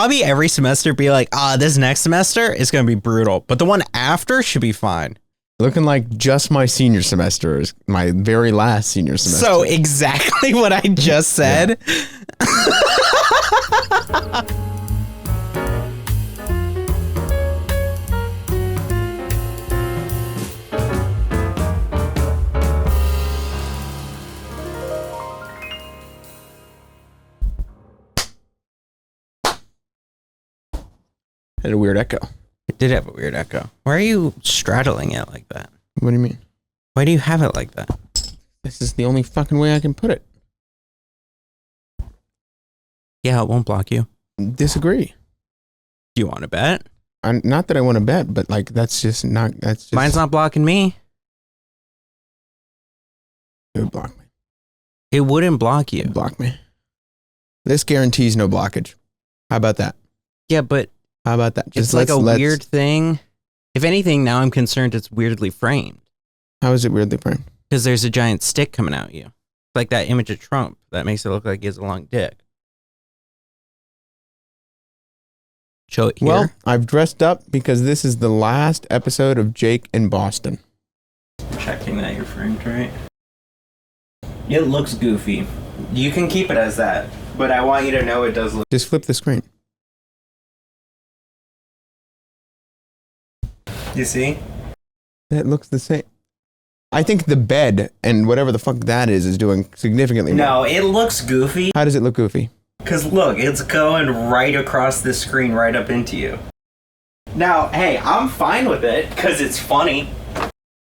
probably every semester be like, this next semester is going to be brutal, but the one after should be fine. Looking like just my senior semester is my very last senior semester. So exactly what I just said. Had a weird echo. It did have a weird echo. Why are you straddling it like that? What do you mean? Why do you have it like that? This is the only fucking way I can put it. Yeah, it won't block you. Disagree. Do you want to bet? Not that I want to bet, but like that's just. Mine's not blocking me. It would block me. It wouldn't block you. It would block me. This guarantees no blockage. How about that? Yeah, but how about that? Just it's like a weird thing. If anything, now I'm concerned it's weirdly framed. How is it weirdly framed? Because there's a giant stick coming at you. Like that image of Trump that makes it look like he has a long dick. Show it here. Well, I've dressed up because this is the last episode of Jake in Boston. Checking that you're framed right. It looks goofy. You can keep it as that, but I want you to know it does look. Just flip the screen. You see? That looks the same. I think the bed and whatever the fuck that is doing significantly more. No, it looks goofy. How does it look goofy? Because look, it's going right across the screen, right up into you. Now, hey, I'm fine with it because it's funny.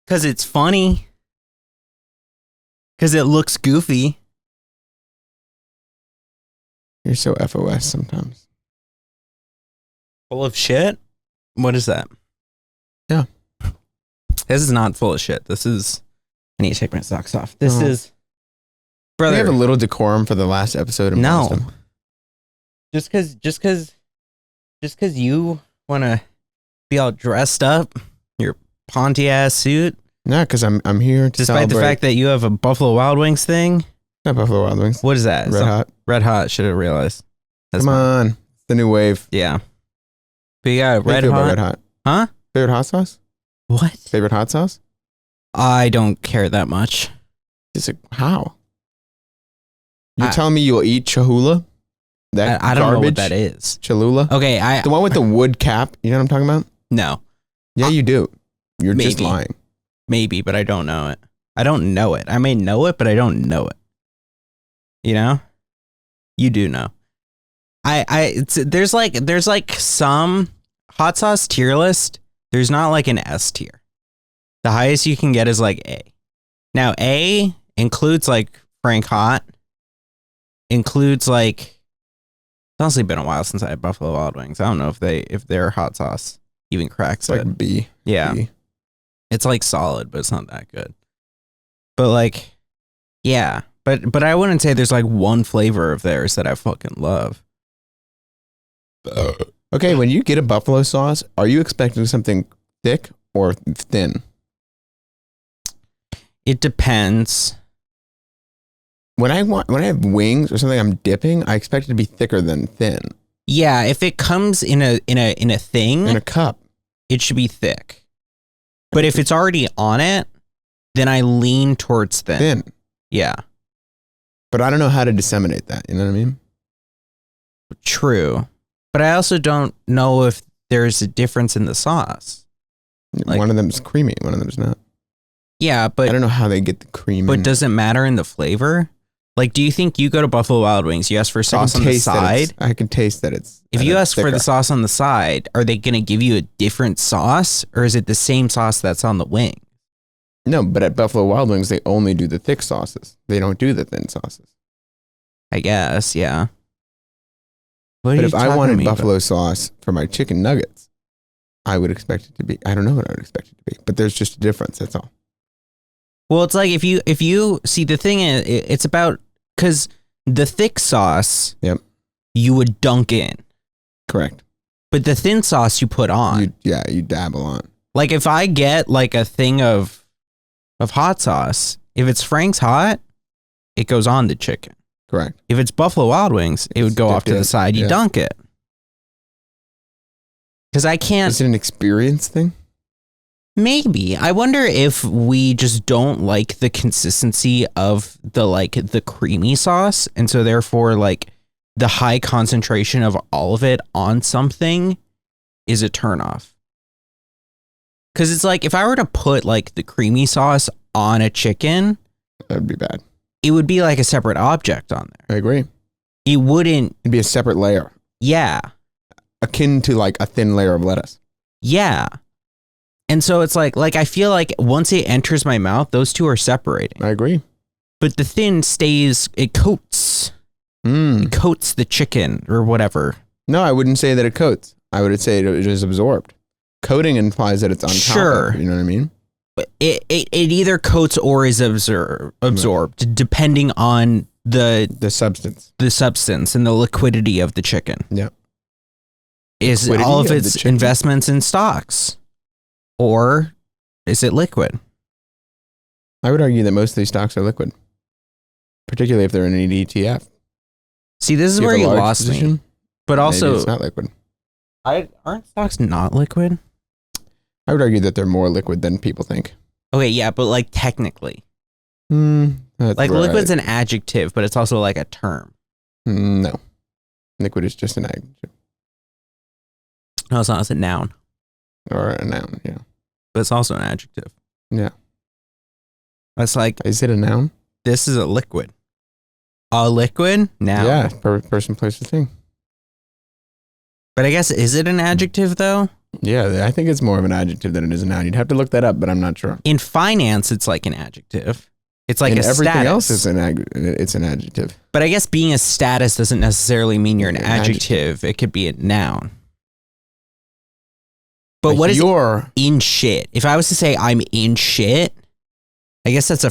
Because it's funny. Because it looks goofy. You're so FOS sometimes. Full of shit? What is that? Yeah. This is not full of shit. This is... I need to take my socks off. This is... Brother. We have a little decorum for the last episode of Boston. Just because you want to be all dressed up, your Pontiac suit. No, because I'm here to despite the fact that you have a Buffalo Wild Wings thing. Not Buffalo Wild Wings. What is that? Red Hot. Red Hot. Should have realized. Come on, it's the new wave. Yeah. But you got Red Hot. Red Hot. Huh? Favorite hot sauce? What? Favorite hot sauce? I don't care that much. Just like, how? You're telling me you'll eat Cholula? That I don't garbage? know what that is. Cholula? Okay, the one with the wood cap. You know what I'm talking about? No. Yeah, you do. You're maybe. Just lying. Maybe, but I don't know it. I don't know it. I may know it, but I don't know it. You know? You do know. There's like some hot sauce tier list. There's not like an S tier. The highest you can get is like A. Now A includes like Frank Hot. Includes like, it's honestly been a while since I had Buffalo Wild Wings. I don't know if their hot sauce even cracks it's it. Like B. Yeah. B. It's like solid, but it's not that good. But like, yeah. But I wouldn't say there's like one flavor of theirs that I fucking love. Okay, when you get a buffalo sauce, are you expecting something thick or thin? It depends. When I have wings or something I'm dipping, I expect it to be thicker than thin. Yeah, if it comes in a thing, in a cup, it should be thick. But if it's already on it, then I lean towards thin. Thin. Yeah. But I don't know how to disseminate that, you know what I mean? True. But I also don't know if there's a difference in the sauce. Like, one of them's creamy, one of them's not. Yeah, but I don't know how they get the cream. But does it matter in the flavor? Like, do you think you go to Buffalo Wild Wings, you ask for sauce on the side? I can taste that it's... If you ask for the sauce on the side, are they going to give you a different sauce? Or is it the same sauce that's on the wing? No, but at Buffalo Wild Wings, they only do the thick sauces. They don't do the thin sauces. I guess, yeah. But if I wanted buffalo sauce for my chicken nuggets, I would expect it to be... I don't know what I would expect it to be. But there's just a difference, that's all. Well, it's like if you see, the thing is, it's about... Because the thick sauce, yep, you would dunk in. Correct. But the thin sauce you put on. You dabble on. Like if I get like a thing of hot sauce, if it's Frank's Hot, it goes on the chicken. Correct. If it's Buffalo Wild Wings, it would go off to the side. You dunk it. Because I can't. Is it an experience thing? Maybe. I wonder if we just don't like the consistency of the creamy sauce. And so therefore, like, the high concentration of all of it on something is a turnoff. Because it's like, if I were to put like the creamy sauce on a chicken, that'd be bad. It would be like a separate object on there. I agree. It wouldn't. It'd be a separate layer. Yeah. Akin to like a thin layer of lettuce. Yeah. And so it's like I feel like once it enters my mouth, those two are separating. I agree. But the thin stays, it coats. It coats the chicken or whatever. No, I wouldn't say that it coats. I would say it is absorbed. Coating implies that it's on top of, you know what I mean? It either coats or is absorbed, depending on the substance and the liquidity of the chicken. Yeah. Is all of its investments in stocks, or is it liquid? I would argue that most of these stocks are liquid, particularly if they're in an ETF. See, this is where you lost me. But also, maybe it's not liquid. Aren't stocks not liquid? I would argue that they're more liquid than people think. Okay, yeah, but like technically. Like liquid's an adjective, but it's also like a term. No. Liquid is just an adjective. No, it's not. It's a noun. Or a noun, yeah. But it's also an adjective. Yeah. That's like... Is it a noun? This is a liquid. A liquid? Noun. Yeah, person, place, or thing. But I guess, is it an adjective, though? Yeah, I think it's more of an adjective than it is a noun. You'd have to look that up, but I'm not sure. In finance, it's like an adjective. It's like a status. Everything else is it's an adjective. But I guess being a status doesn't necessarily mean you're an adjective. It could be a noun. But what is in shit? If I was to say I'm in shit, I guess that's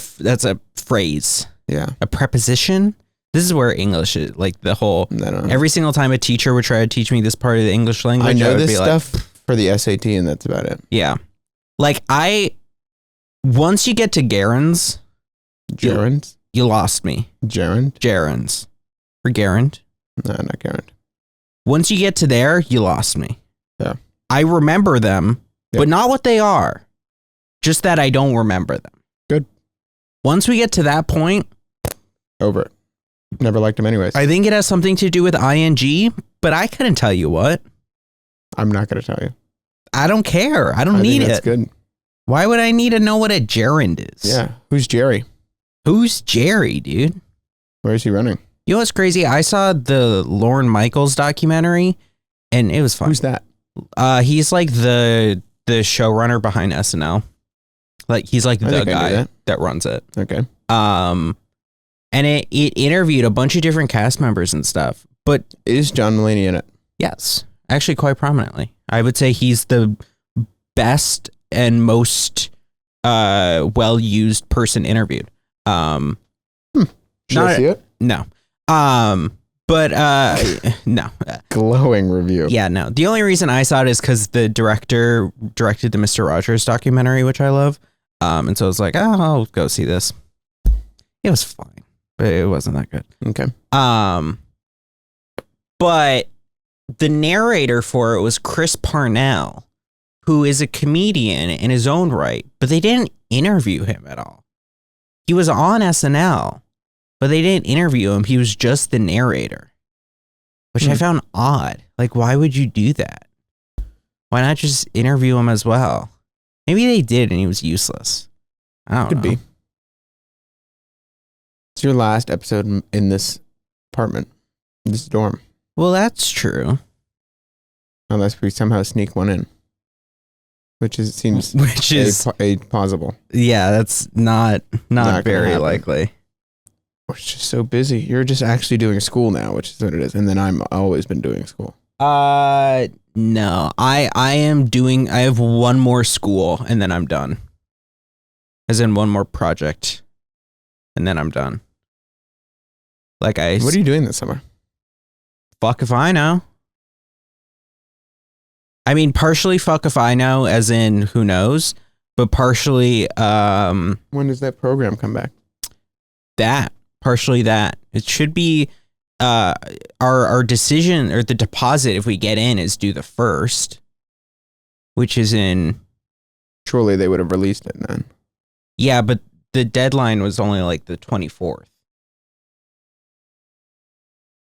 a phrase. Yeah. A preposition. This is where English is, like the whole, every single time a teacher would try to teach me this part of the English language, I know this stuff for the SAT and that's about it. Yeah. Like once you get to gerunds, you lost me. Gerunds. Or gerund? No, not gerund. Once you get to there, you lost me. Yeah. I remember them, but not what they are. Just that I don't remember them. Good. Once we get to that point. Over it. Never liked them anyways. I think it has something to do with ing, but I couldn't tell you what. I'm not going to tell you. I don't care. I don't need it. That's good. Why would I need to know what a gerund is? Yeah. Who's Jerry? Who's Jerry, dude? Where is he running? You know what's crazy? I saw the Lorne Michaels documentary, and it was fun. Who's that? He's like the showrunner behind SNL. Like he's like the guy that runs it. Okay. And it interviewed a bunch of different cast members and stuff. But is John Mulaney in it? Yes, actually quite prominently. I would say he's the best and most well-used person interviewed. Should I see it? No. But no. Glowing review. Yeah, no. The only reason I saw it is because the director directed the Mr. Rogers documentary, which I love. And so I was like, oh, I'll go see this. It was fine, but it wasn't that good. Okay. But the narrator for it was Chris Parnell, who is a comedian in his own right, but they didn't interview him at all. He was on SNL, but they didn't interview him. He was just the narrator, which I found odd. Like, why would you do that? Why not just interview him as well? Maybe they did and he was useless. I don't know. Could be. It's your last episode in this apartment, this dorm. Well, that's true. Unless we somehow sneak one in. Which seems a plausible. Yeah, that's not very likely. We're just so busy. You're just actually doing school now, which is what it is. And then I'm always been doing school. No. I have one more school and then I'm done. As in one more project. And then I'm done. What are you doing this summer? Fuck if I know. I mean, partially fuck if I know, as in who knows, but partially when does that program come back? Partially that. It should be our decision, or the deposit if we get in, is due the 1st. which is in. Surely they would have released it then. Yeah, but the deadline was only like the 24th.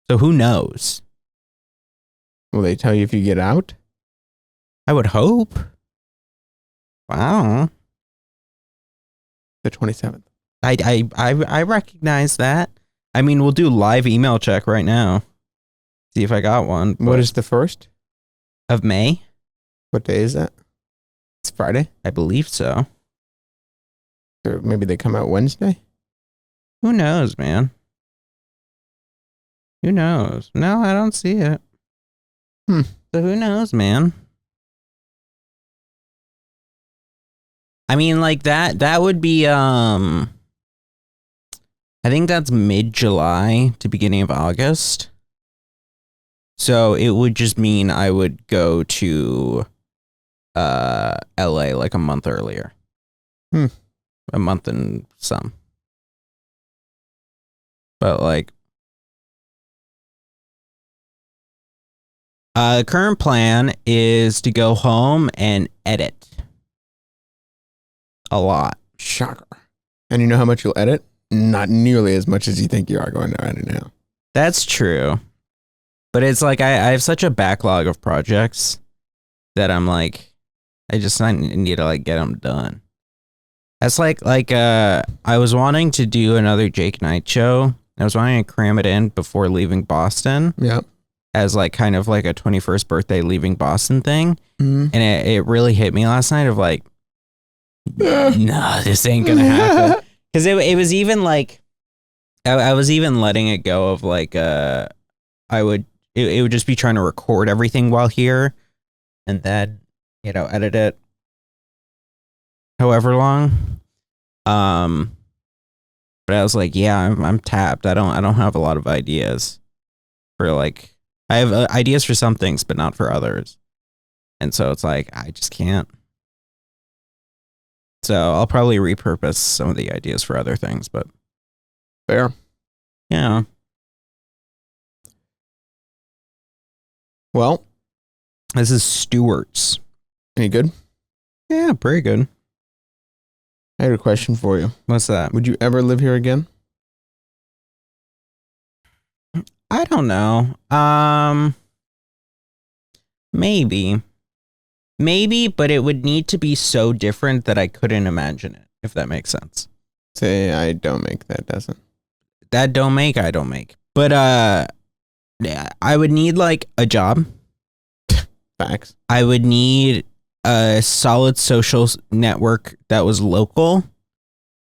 So who knows? Will they tell you if you get out? I would hope. Wow. The 27th. I recognize that. I mean, we'll do live email check right now. See if I got one. What is the 1st? Of May? What day is that? It's Friday? I believe so. Or maybe they come out Wednesday? Who knows, man? Who knows? No, I don't see it. So who knows, man? I mean, like that would be, I think that's mid-July to beginning of August. So it would just mean I would go to LA like a month earlier. A month and some. But like the current plan is to go home and edit a lot. Shocker. And you know how much you'll edit? Not nearly as much as you think you are going to edit now. That's true. But it's like I have such a backlog of projects that I'm like, I need to like get them done. That's like I was wanting to do another Jake Knight show. I was wanting to cram it in before leaving Boston. Yeah. As like kind of like a 21st birthday leaving Boston thing. And it really hit me last night of like, no, this ain't gonna happen. Because it was even like, I was even letting it go of like, it would just be trying to record everything while here and then, edit it however long. But I was like, yeah, I'm tapped. I don't have a lot of ideas for like, I have ideas for some things, but not for others. And so it's like, I just can't. So I'll probably repurpose some of the ideas for other things, but. Fair. Yeah. Well. This is Stewart's. Any good? Yeah, pretty good. I had a question for you. What's that? Would you ever live here again? I don't know. Maybe, but it would need to be so different that I couldn't imagine it, if that makes sense. Say I don't make that doesn't. That don't make, I don't make. But yeah, I would need like a job. Facts. I would need a solid social network that was local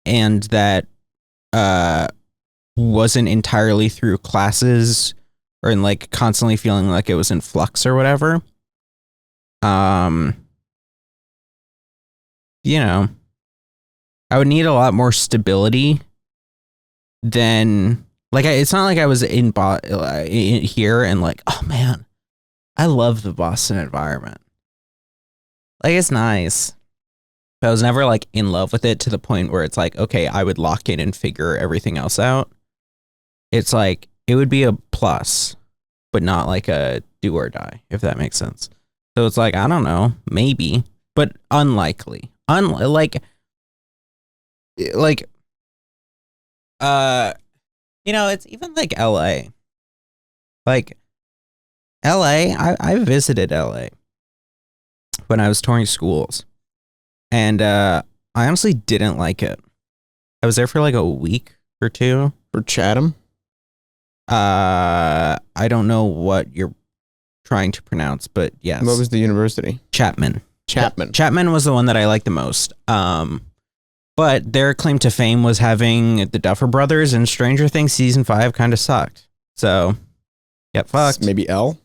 and that wasn't entirely through classes or in like constantly feeling like it was in flux or whatever. I would need a lot more stability than like it's not like I was in here and like, oh man, I love the Boston environment. Like it's nice. But I was never like in love with it to the point where it's like, okay, I would lock in and figure everything else out. It's like it would be a plus, but not like a do or die, if that makes sense. So it's like, I don't know, maybe, but unlikely. It's even like LA. Like LA, I visited LA when I was touring schools. And I honestly didn't like it. I was there for like a week or two. For Chatham? I don't know what you're trying to pronounce, but yes. What was the university? Chapman. Chapman was the one that I liked the most. But their claim to fame was having the Duffer Brothers, and Stranger Things season 5 kind of sucked. So, get fucked. Maybe L.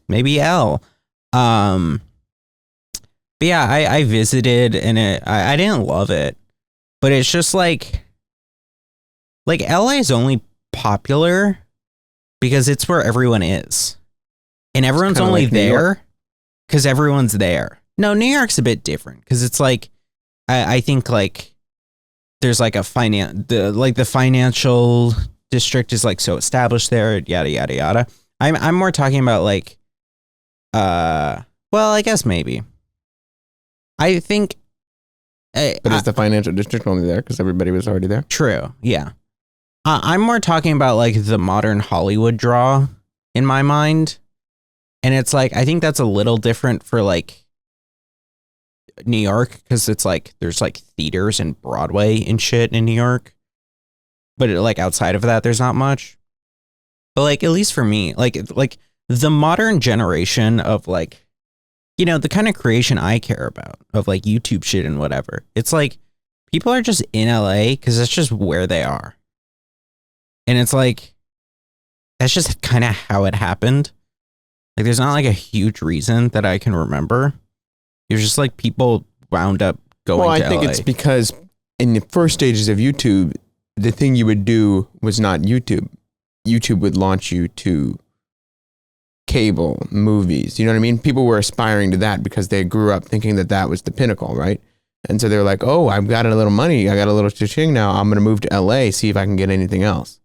But yeah, I visited and I didn't love it, but it's just like LA is only popular because it's where everyone is, and everyone's only like there because everyone's there. No, New York's a bit different because it's like I think like there's like the financial district is like so established there, yada yada yada. I'm more talking about like well, I guess maybe. I think. But is the financial district only there because everybody was already there? True. Yeah. I'm more talking about like the modern Hollywood draw in my mind. And it's like, I think that's a little different for like New York because it's like there's like theaters and Broadway and shit in New York. But like outside of that, there's not much. But like, at least for me, like the modern generation of like, you know, the kind of creation I care about of like YouTube shit and whatever. It's like people are just in LA because that's just where they are. And it's like, that's just kind of how it happened. Like, there's not like a huge reason that I can remember. It's just like people wound up going to LA. Well, I think it's because in the first stages of YouTube, the thing you would do was not YouTube. YouTube would launch you to cable, movies. You know what I mean? People were aspiring to that because they grew up thinking that that was the pinnacle, right? And so they were like, oh, I've got a little money. I got a little cha-ching now. I'm going to move to LA, see if I can get anything else.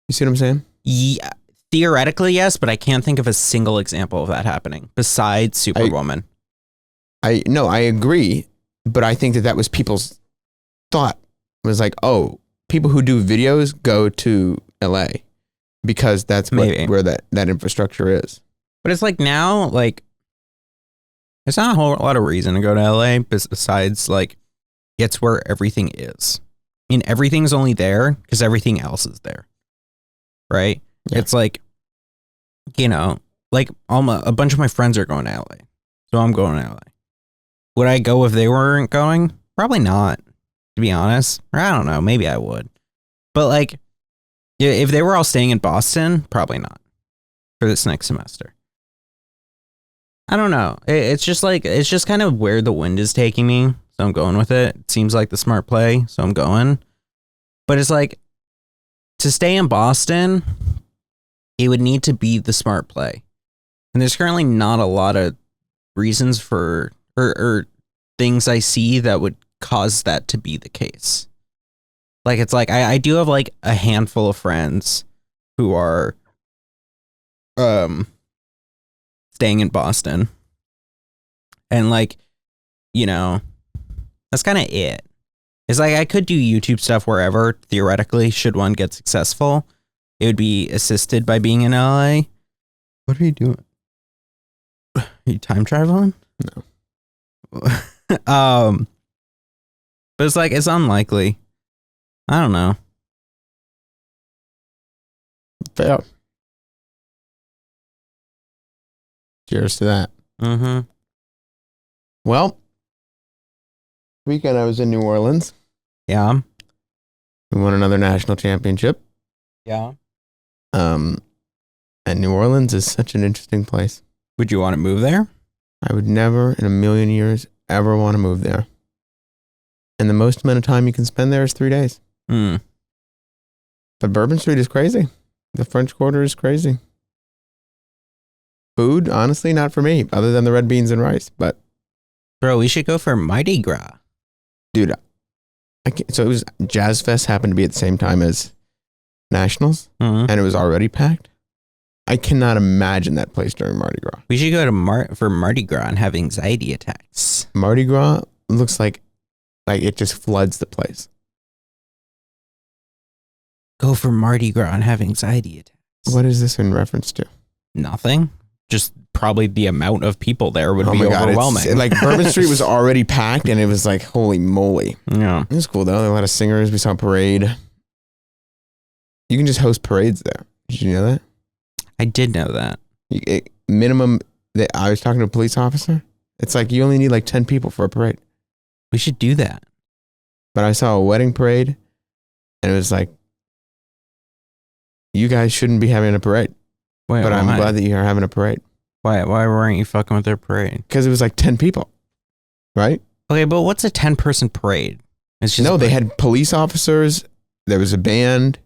You see what I'm saying? Yeah, theoretically, yes, but I can't think of a single example of that happening besides Superwoman. I agree, but I think that was people's thought. It was like, oh, people who do videos go to LA because that's where that infrastructure is. But it's like now, like, there's not a whole lot of reason to go to LA besides like it's where everything is. I mean, everything's only there because everything else is there. Right? Yeah. It's like, you know, like a bunch of my friends are going to LA. So I'm going to LA. Would I go if they weren't going? Probably not, to be honest. Or I don't know. Maybe I would. But like, if they were all staying in Boston, probably not for this next semester. I don't know. It's just like, it's just kind of where the wind is taking me. So I'm going with it. It seems like the smart play. So I'm going. But it's like, to stay in Boston, it would need to be the smart play. And there's currently not a lot of reasons for or things I see that would cause that to be the case. Like, it's like I do have like a handful of friends who are staying in Boston. And like, you know, that's kind of it. It's like I could do YouTube stuff wherever, theoretically, should one get successful. It would be assisted by being in LA. What are you doing? Are you time traveling? No. But it's like, it's unlikely. I don't know. Fair. Cheers to that. Mm-hmm. Well, weekend I was in New Orleans. Yeah. We won another national championship. Yeah. And New Orleans is such an interesting place. Would you want to move there? I would never in a million years ever want to move there. And the most amount of time you can spend there is 3 days. Mm. But Bourbon Street is crazy. The French Quarter is crazy. Food, honestly, not for me, other than the red beans and rice. But bro, we should go for Mardi Gras. Dude, so it was Jazz Fest happened to be at the same time as Nationals, and it was already packed. I cannot imagine that place during Mardi Gras. We should go to for Mardi Gras and have anxiety attacks. Mardi Gras looks like it just floods the place. Go for Mardi Gras and have anxiety attacks. What is this in reference to? Nothing. Just probably the amount of people there would be overwhelming. Like Bourbon Street was already packed and it was like, holy moly. Yeah. It was cool though. There were a lot of singers. We saw a parade. You can just host parades there. Did you know that? I did know that. Minimum, I was talking to a police officer. It's like you only need like 10 people for a parade. We should do that. But I saw a wedding parade and it was like, you guys shouldn't be having a parade. Wait, but I'm glad that you're having a parade. Why weren't you fucking with their parade? Because it was like 10 people, right? Okay, but what's a 10-person parade? It's just they had police officers. There was a band.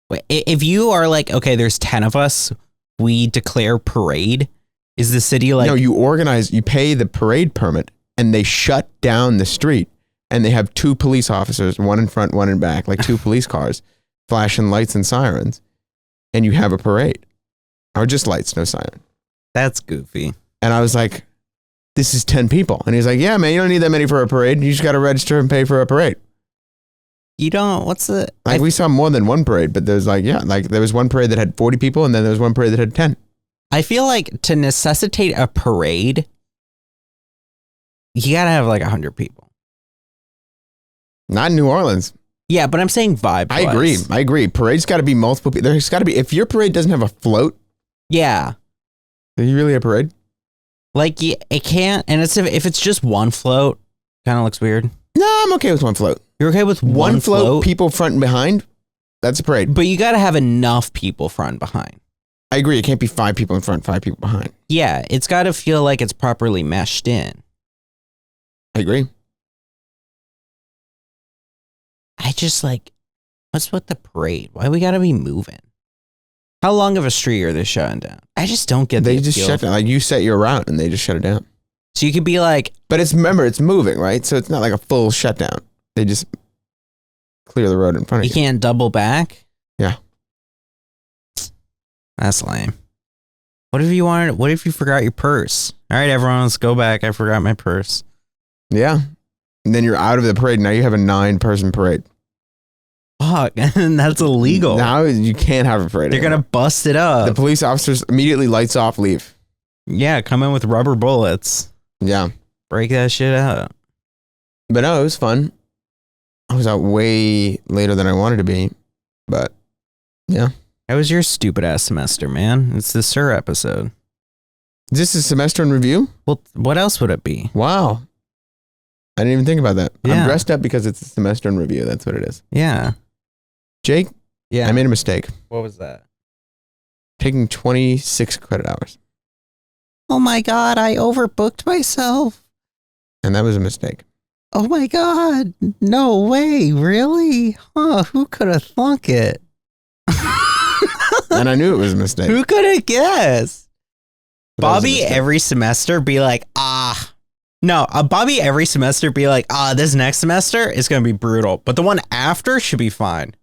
Wait, if you are like, okay, there's 10 of us, we declare parade. Is the city like? No, you pay the parade permit, and they shut down the street, and they have 2 police officers, one in front, one in back, like 2 police cars, flashing lights and sirens, and you have a parade. Or just lights, no siren. That's goofy. And I was like, this is 10 people. And he's like, yeah, man, you don't need that many for a parade. You just got to register and pay for a parade. You don't, what's the... Like, we saw more than one parade, but there's like, yeah, like there was one parade that had 40 people and then there was one parade that had 10. I feel like to necessitate a parade, you got to have like 100 people. Not in New Orleans. Yeah, but I'm saying vibe. I agree. Parade's got to be multiple people. There's got to be, if your parade doesn't have a float. Yeah. Are you really a parade? Like, it can't, and it's if it's just one float, kind of looks weird. No, I'm okay with one float. You're okay with one float, people front and behind? That's a parade. But you got to have enough people front and behind. I agree. It can't be 5 people in front, 5 people behind. Yeah, it's got to feel like it's properly meshed in. I agree. I just like, what's with the parade? Why we got to be moving? How long of a street are they shutting down? I just don't get They just shut down. Like, you set your route and they just shut it down. So you could be like... But remember, it's moving, right? So it's not like a full shutdown. They just clear the road in front of you. You can't double back? Yeah. That's lame. What if you forgot your purse? All right, everyone, let's go back. I forgot my purse. Yeah. And then you're out of the parade. Now you have a 9-person parade. Fuck, and that's illegal. Now you can't have a parade. They're going to bust it up. The police officers immediately lights off, leave. Yeah, come in with rubber bullets. Yeah. Break that shit out. But no, it was fun. I was out way later than I wanted to be. But, yeah. How was your stupid ass semester, man? It's the Sir episode. Is this a semester in review? Well, what else would it be? Wow. I didn't even think about that. Yeah. I'm dressed up because it's a semester in review. That's what it is. Yeah. Jake? Yeah. I made a mistake. What was that? Taking 26 credit hours. Oh my God, I overbooked myself. And that was a mistake. Oh my God. No way. Really? Huh, who could have thunk it? And I knew it was a mistake. Who could have guessed? But that was a Bobby mistake. every semester be like, Bobby every semester be like, this next semester is going to be brutal. But the one after should be fine.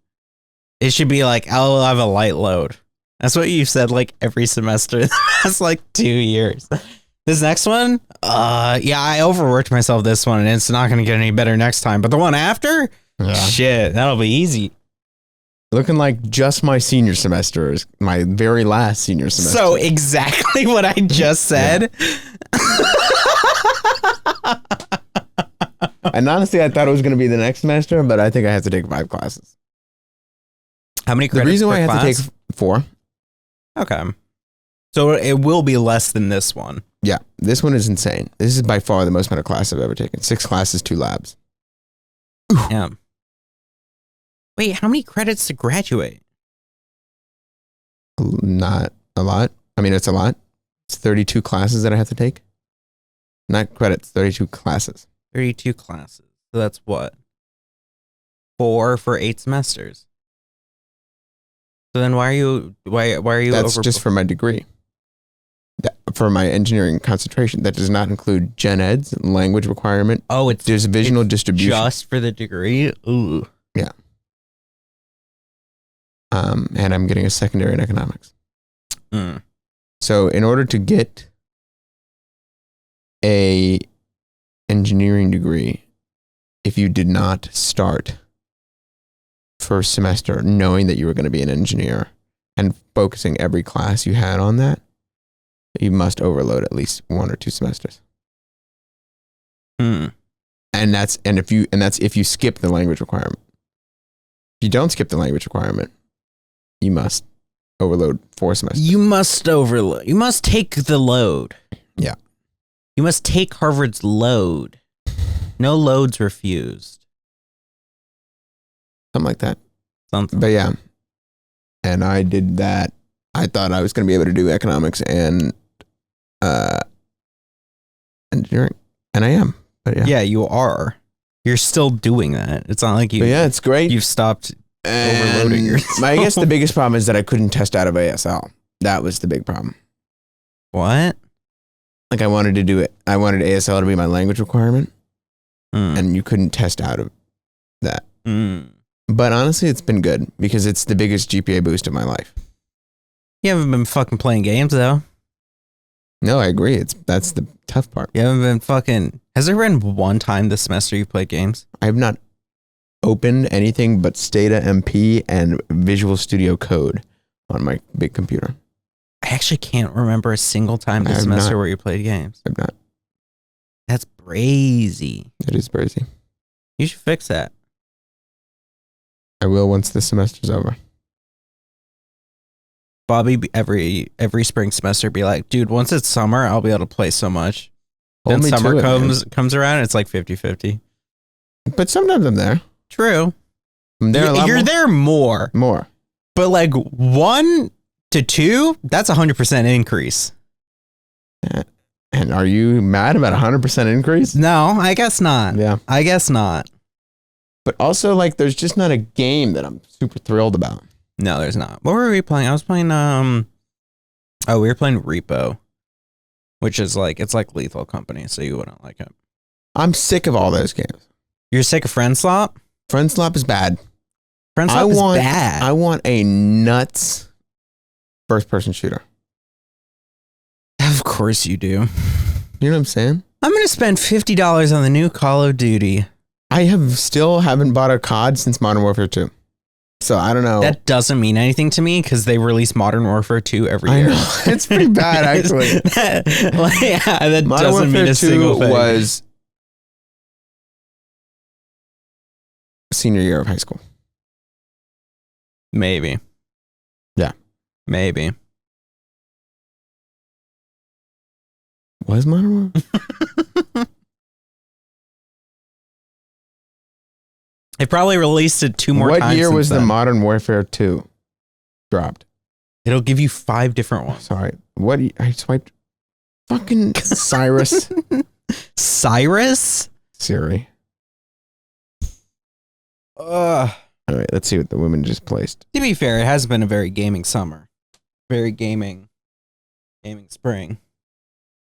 It should be like, I'll have a light load. That's what you said like every semester. That's like 2 years. This next one, I overworked myself this one and it's not going to get any better next time. But the one after, shit, that'll be easy. Looking like just my senior semester is my very last senior semester. So exactly what I just said. And honestly, I thought it was going to be the next semester, but I think I have to take 5 classes. How many credits The reason per why I have class? to take 4. Okay. So it will be less than this one. Yeah, this one is insane. This is by far the most amount of classes I've ever taken. 6 classes, 2 labs. Yeah. Wait, how many credits to graduate? Not a lot. I mean, it's a lot. It's 32 classes that I have to take. Not credits, 32 classes. 32 classes. So that's what? 4 for 8 semesters. So then why are you That's just for my degree. For my engineering concentration. That does not include gen eds, language requirement. Oh, it's divisional distribution. Just for the degree? Ooh. Yeah. And I'm getting a secondary in economics. Mm. So in order to get a engineering degree, if you did not start first semester knowing that you were going to be an engineer and focusing every class you had on that, you must overload at least 1 or 2 semesters. Mm. And that's if you skip the language requirement. If you don't skip the language requirement, you must overload 4 semesters. You must overload. You must take the load. Yeah. You must take Harvard's load. No loads refused. Something like that. Something. But yeah. And I did that. I thought I was going to be able to do economics and engineering. And I am. But yeah. Yeah, you are. You're still doing that. It's not like But yeah, it's great. you've stopped overloading yourself. I guess the biggest problem is that I couldn't test out of ASL. That was the big problem. What? Like I wanted to do it. I wanted ASL to be my language requirement. And you couldn't test out of that. But honestly, it's been good because it's the biggest GPA boost of my life. You haven't been fucking playing games though. No, I agree. That's the tough part. You haven't been fucking. Has there been one time this semester you played games? I have not opened anything but Stata MP and Visual Studio Code on my big computer. I actually can't remember a single time this semester where you played games. I've not. That's crazy. That is crazy. You should fix that. I will once the semester's over. Bobby, every spring semester, be like, dude, once it's summer, I'll be able to play so much. Then summer comes around, it's like 50-50. But sometimes I'm there. True. I'm there a lot You're more. there more. More. But like 1 to 2, that's 100% increase. And are you mad about 100% increase? No, I guess not. Yeah. I guess not. But also, like, there's just not a game that I'm super thrilled about. No, there's not. What were we playing? I was playing, we were playing Repo, which is like, it's like Lethal Company, so you wouldn't like it. I'm sick of all those games. You're sick of Friend Slop? Friend Slop is bad. Friend Slop is bad. I want a nuts first-person shooter. Of course you do. You know what I'm saying? I'm going to spend $50 on the new Call of Duty. I haven't bought a COD since Modern Warfare 2. So I don't know. That doesn't mean anything to me because they release Modern Warfare 2 every year. I know. It's pretty bad, actually. that Modern doesn't Warfare mean a 2 single thing. was senior year of high school. Maybe. Yeah. Maybe. Was Modern Warfare? They probably released it 2 more times. What year was then. the Modern Warfare 2 dropped? It'll give you 5 different ones. Sorry. What? I swiped. Fucking Cyrus. Cyrus? Siri. Ugh. All right, let's see what the women just placed. To be fair, it has been a very gaming summer. Very gaming spring.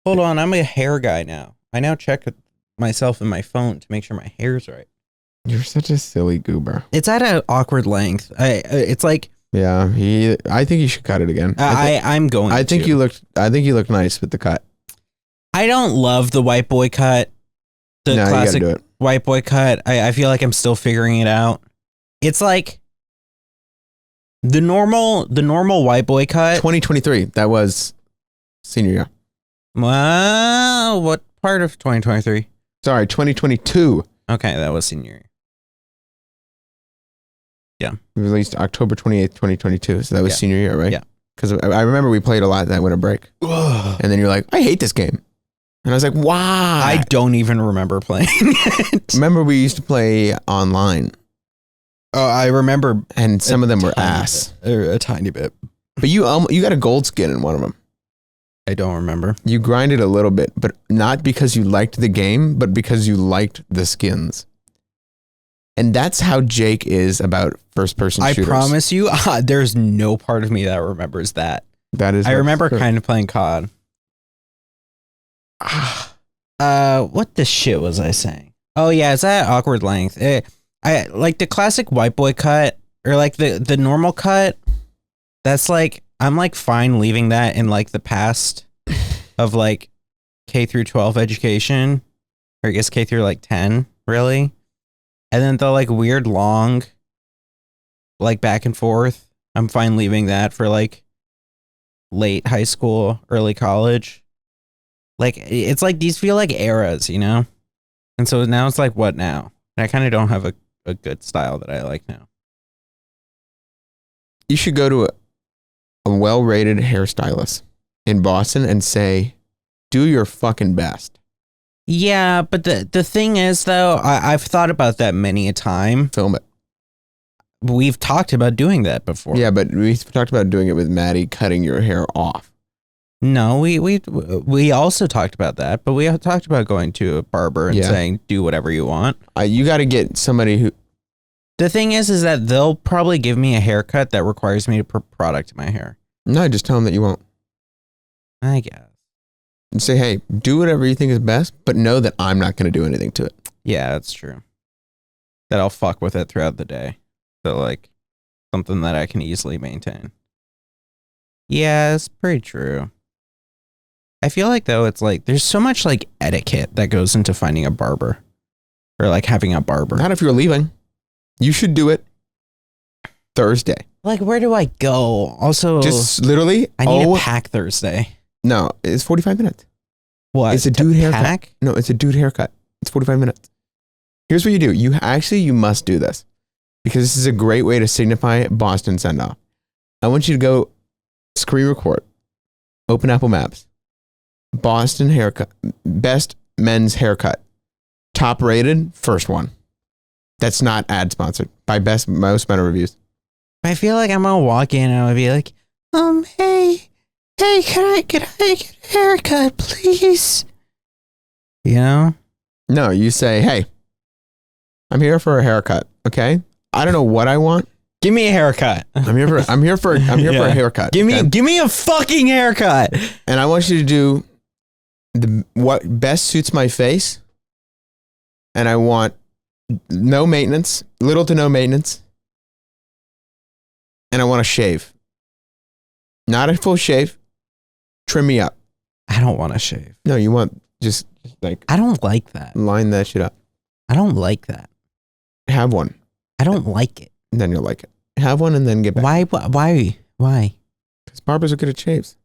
Hold on, I'm a hair guy now. I now check myself in my phone to make sure my hair's right. You're such a silly goober. It's at an awkward length. It's like yeah. I think you should cut it again. I'm going. I think you looked nice with the cut. I don't love the white boy cut. The classic you gotta do it. white boy cut. I feel like I'm still figuring it out. It's like the normal white boy cut. 2023. That was senior year. Wow, what part of 2023? Sorry, 2022. Okay, that was senior year. Yeah. Released October 28th, 2022. So that was senior year, right? Yeah. Because I remember we played a lot that winter break. And then you're like, I hate this game. And I was like, why? I don't even remember playing it. Remember we used to play online. Oh, I remember. And some of them were ass. A tiny bit. But you got a gold skin in one of them. I don't remember. You grinded a little bit, but not because you liked the game, but because you liked the skins. And that's how Jake is about first-person shooters. I promise you, there's no part of me that remembers that. That is. I remember kind of playing COD. What the shit was I saying? Oh yeah, it's that awkward length. I like the classic white boy cut or like the normal cut. That's like I'm like fine leaving that in like the past of like K through 12 education, or I guess K through like 10 really, and then the like weird long, like back and forth. I'm fine leaving that for like late high school, early college. Like, it's like these feel like eras, you know? And so now it's like, what now? And I kind of don't have a good style that I like now. You should go to a well-rated hairstylist in Boston and say, do your fucking best. Yeah, but the thing is, though, I've thought about that many a time. Film it. We've talked about doing that before. Yeah, but we've talked about doing it with Maddie cutting your hair off. No, we also talked about that, but we talked about going to a barber and saying, do whatever you want. You got to get somebody who... The thing is that they'll probably give me a haircut that requires me to put product in my hair. No, just tell them that you won't. I guess. And say, hey, do whatever you think is best, but know that I'm not going to do anything to it. Yeah, that's true. That I'll fuck with it throughout the day. So, like, something that I can easily maintain. Yeah, it's pretty true. I feel like though it's like there's so much like etiquette that goes into finding a barber or like having a barber. Not if you're leaving. You should do it Thursday. Like, where do I go? Also, Just literally. I need to pack Thursday. No, it's 45 minutes. What? It's a dude haircut. Pack? No, it's a dude haircut. It's 45 minutes. Here's what you do. You must do this because this is a great way to signify Boston send off. I want you to go screen record, open Apple Maps, Boston haircut, best men's haircut, top rated, first one. That's not ad sponsored by most better reviews. I feel like I'm gonna walk in and I'm gonna be like, hey, can I get a haircut, please? You know? No, you say, hey, I'm here for a haircut. Okay, I don't know what I want. Give me a haircut. I'm here for a haircut. Give me a fucking haircut. And I want you to do what best suits my face. And I want no maintenance, little to no maintenance. And I want to shave. Not a full shave. Trim me up. I don't want to shave. No, you want just like. I don't like that. Line that shit up. I don't like that. Have one. I don't like it. And then you'll like it. Have one and then get back. Why? Because barbers are good at shaves.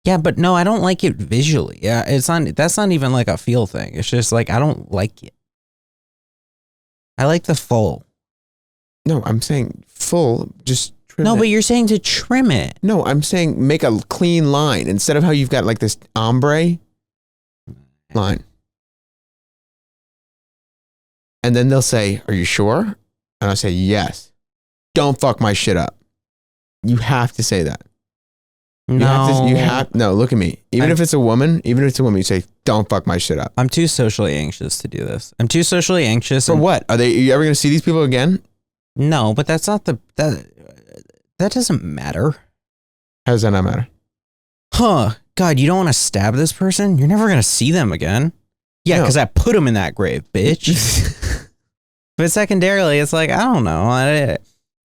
Yeah, but no, I don't like it visually. Yeah, that's not even like a feel thing. It's just like, I don't like it. I like the full. No, I'm saying full, just trim No, it. but you're saying to trim it. No, I'm saying make a clean line instead of how you've got like this ombre line. And then they'll say, are you sure? And I'll say, yes. Don't fuck my shit up. You have to say that. No, look at me. Even if it's a woman, you say, don't fuck my shit up. I'm too socially anxious to do this. I'm too socially anxious. For what? Are you ever going to see these people again? No, but that's not that doesn't matter. How does that not matter? Huh. God, you don't want to stab this person? You're never going to see them again. Yeah, because I put them in that grave, bitch. But secondarily, it's like, I don't know.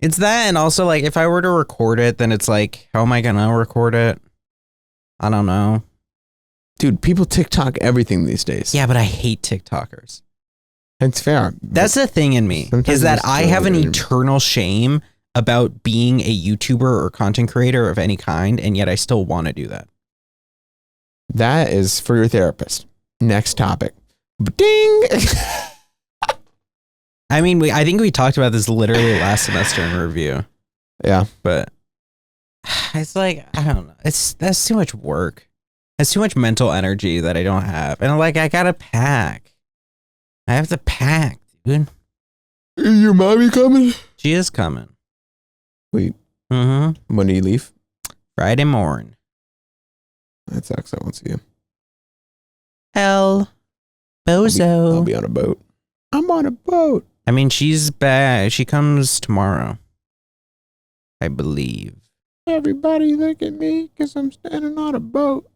It's that, and also like if I were to record it, then it's like, how am I gonna record it? I don't know. Dude, people TikTok everything these days. Yeah, but I hate TikTokers. It's fair. That's the thing in me, is that I have an eternal shame about being a YouTuber or content creator of any kind, and yet I still want to do that. That is for your therapist. Next topic. Ding! I mean, I think we talked about this literally last semester in review. Yeah. But it's like, I don't know. That's too much work. That's too much mental energy that I don't have. And like, I gotta pack. I have to pack, dude. Is your mommy coming? She is coming. Wait. Mm-hmm. When do you leave? Friday morning. That sucks. I won't see you. Hell. Bozo. I'll be on a boat. I'm on a boat. I mean, she's back. She comes tomorrow, I believe. Everybody look at me because I'm standing on a boat.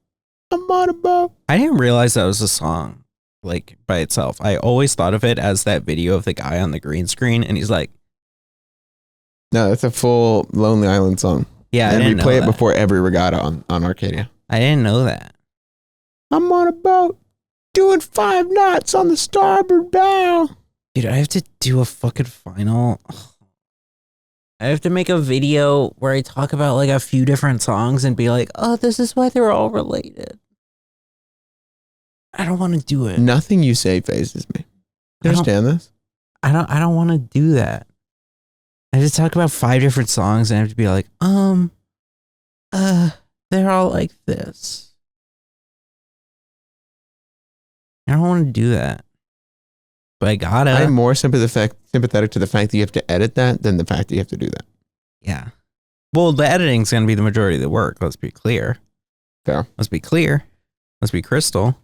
I'm on a boat. I didn't realize that was a song, like, by itself. I always thought of it as that video of the guy on the green screen, and he's like... No, that's a full Lonely Island song. Yeah, and I didn't we play know it that. before every regatta on Arcadia. I didn't know that. I'm on a boat doing 5 knots on the starboard bow. Dude, I have to do a fucking final. I have to make a video where I talk about like a few different songs and be like, oh, this is why they're all related. I don't want to do it. Nothing you say phases me. You understand this? I don't want to do that. I have to talk about 5 different songs and I have to be like, they're all like this. I don't want to do that. But I gotta. I'm more sympathetic to the fact that you have to edit that than the fact that you have to do that. Yeah. Well, the editing's going to be the majority of the work. Let's be clear. Fair. Let's be clear. Let's be crystal.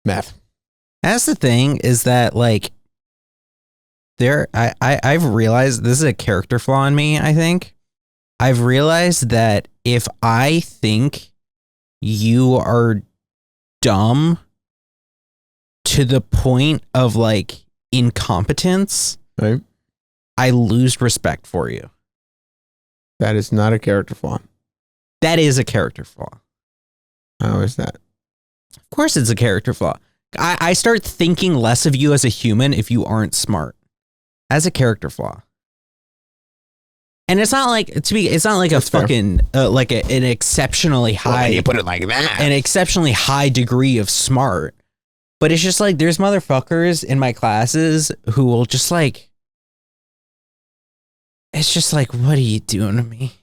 Math. That's the thing is that like I've realized this is a character flaw in me, I think. I've realized that if I think you are dumb to the point of like incompetence, right? I lose respect for you. That is not a character flaw. That is a character flaw. How is that? Of course it's a character flaw. I start thinking less of you as a human if you aren't smart. As a character flaw. And it's not like it's not like That's a fucking like an exceptionally high. You put it like that. An exceptionally high degree of smart. But it's just like there's motherfuckers in my classes who will just like. It's just like, what are you doing to me?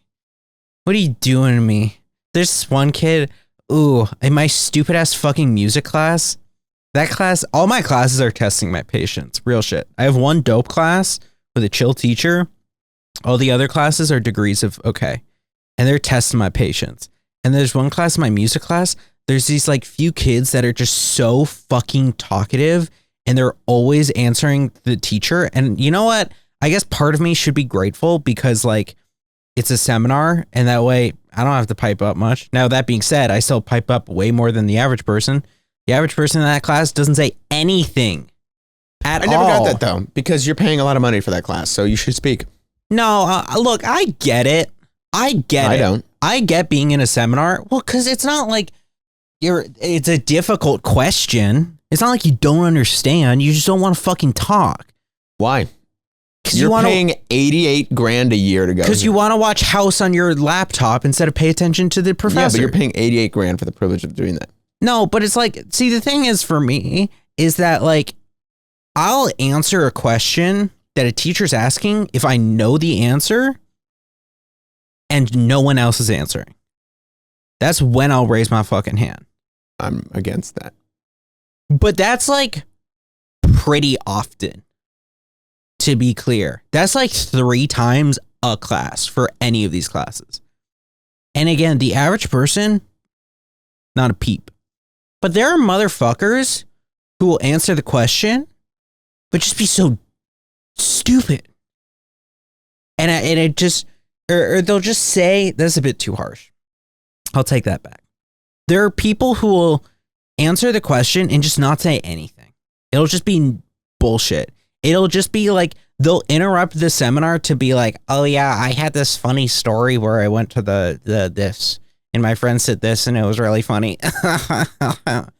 What are you doing to me? There's this one kid. Ooh, in my stupid ass fucking music class. That class, all my classes are testing my patience. Real shit. I have one dope class with a chill teacher. All the other classes are degrees of okay. And they're testing my patience. And there's one class, my music class, there's these like few kids that are just so fucking talkative and they're always answering the teacher. And you know what? I guess part of me should be grateful because like it's a seminar and that way I don't have to pipe up much. Now, that being said, I still pipe up way more than the average person. The average person in that class doesn't say anything at all. I never got that though, because you're paying a lot of money for that class, so you should speak. No, look, I get it. I don't. I get being in a seminar. Well, because it's not like it's a difficult question. It's not like you don't understand. You just don't want to fucking talk. Why? You're paying $88,000 a year to go. Because you want to watch House on your laptop instead of pay attention to the professor. Yeah, but you're paying $88,000 for the privilege of doing that. No, but it's like, see, the thing is for me is that like, I'll answer a question that a teacher's asking if I know the answer and no one else is answering. That's when I'll raise my fucking hand. I'm against that. But that's like pretty often, to be clear. That's like 3 times a class for any of these classes. And again, the average person, not a peep. But there are motherfuckers who will answer the question, but just be so stupid. And it just, or they'll just say, that's a bit too harsh. I'll take that back. There are people who will answer the question and just not say anything. It'll just be bullshit. It'll just be like, they'll interrupt the seminar to be like, oh yeah, I had this funny story where I went to the this. And my friend said this and it was really funny. And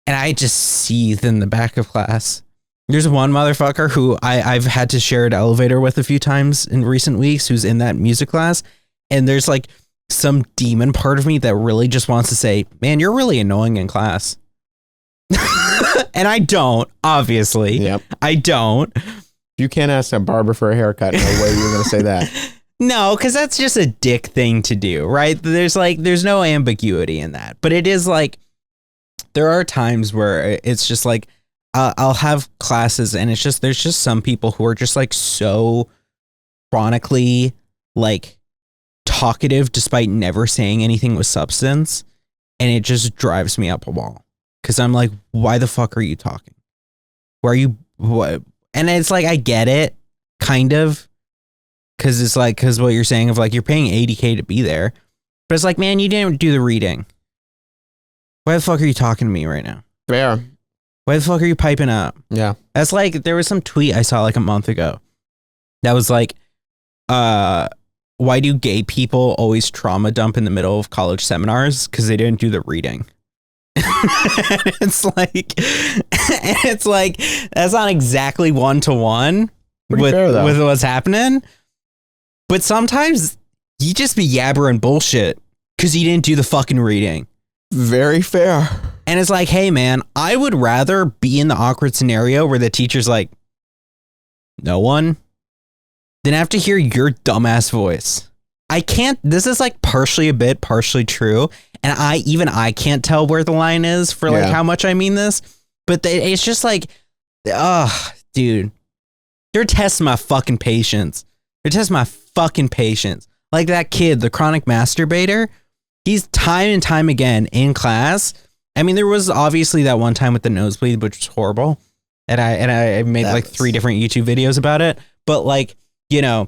I just seethe in the back of class. There's one motherfucker who I've had to share an elevator with a few times in recent weeks who's in that music class. And there's like some demon part of me that really just wants to say, man, you're really annoying in class. And I don't, obviously. Yep. I don't. You can't ask a barber for a haircut. No way you're going to say that. No, because that's just a dick thing to do, right? There's no ambiguity in that. But it is like, there are times where it's just like, I'll have classes and it's just, there's just some people who are just like so chronically like talkative despite never saying anything with substance. And it just drives me up a wall. Because I'm like, why the fuck are you talking? Where are you? What? And it's like, I get it, kind of. Because it's like, because what you're saying of like, you're paying $80,000 to be there. But it's like, man, you didn't do the reading. Why the fuck are you talking to me right now? Fair. Why the fuck are you piping up? Yeah. That's like, there was some tweet I saw like a month ago. That was like, why do gay people always trauma dump in the middle of college seminars? Because they didn't do the reading. It's like that's not exactly 1-to-1 with what's happening, but sometimes you just be yabbering bullshit because you didn't do the fucking reading. Very fair. And it's like, hey man, I would rather be in the awkward scenario where the teacher's like, no one, than have to hear your dumbass voice. I can't, this is like partially a bit, partially true. And I can't tell where the line is for like how much I mean this, but it's just like, dude, they're testing my fucking patience. They're testing my fucking patience. Like that kid, the chronic masturbator, he's time and time again in class. I mean, there was obviously that one time with the nosebleed, which was horrible. And I made like 3 different YouTube videos about it, but like, you know,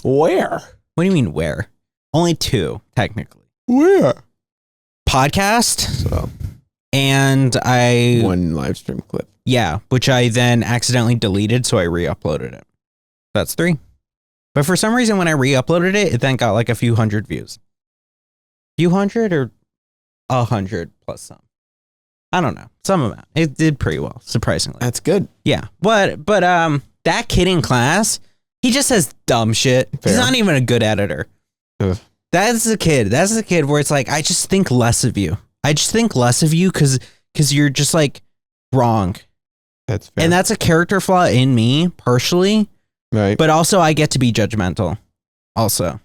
where? What do you mean where? Only 2, technically. Where? Podcast. So. And one live stream clip. Yeah, which I then accidentally deleted, so I re-uploaded it. That's 3. But for some reason, when I re-uploaded it, it then got like a few hundred views. Few hundred or 100 plus some. I don't know. Some amount. It did pretty well, surprisingly. That's good. Yeah. But that kid in class, he just says dumb shit. Fair. He's not even a good editor. Ugh. That's the kid where it's like, I just think less of you. I just think less of you because you're just like wrong. That's fair. And that's a character flaw in me, partially. Right. But also I get to be judgmental. Also.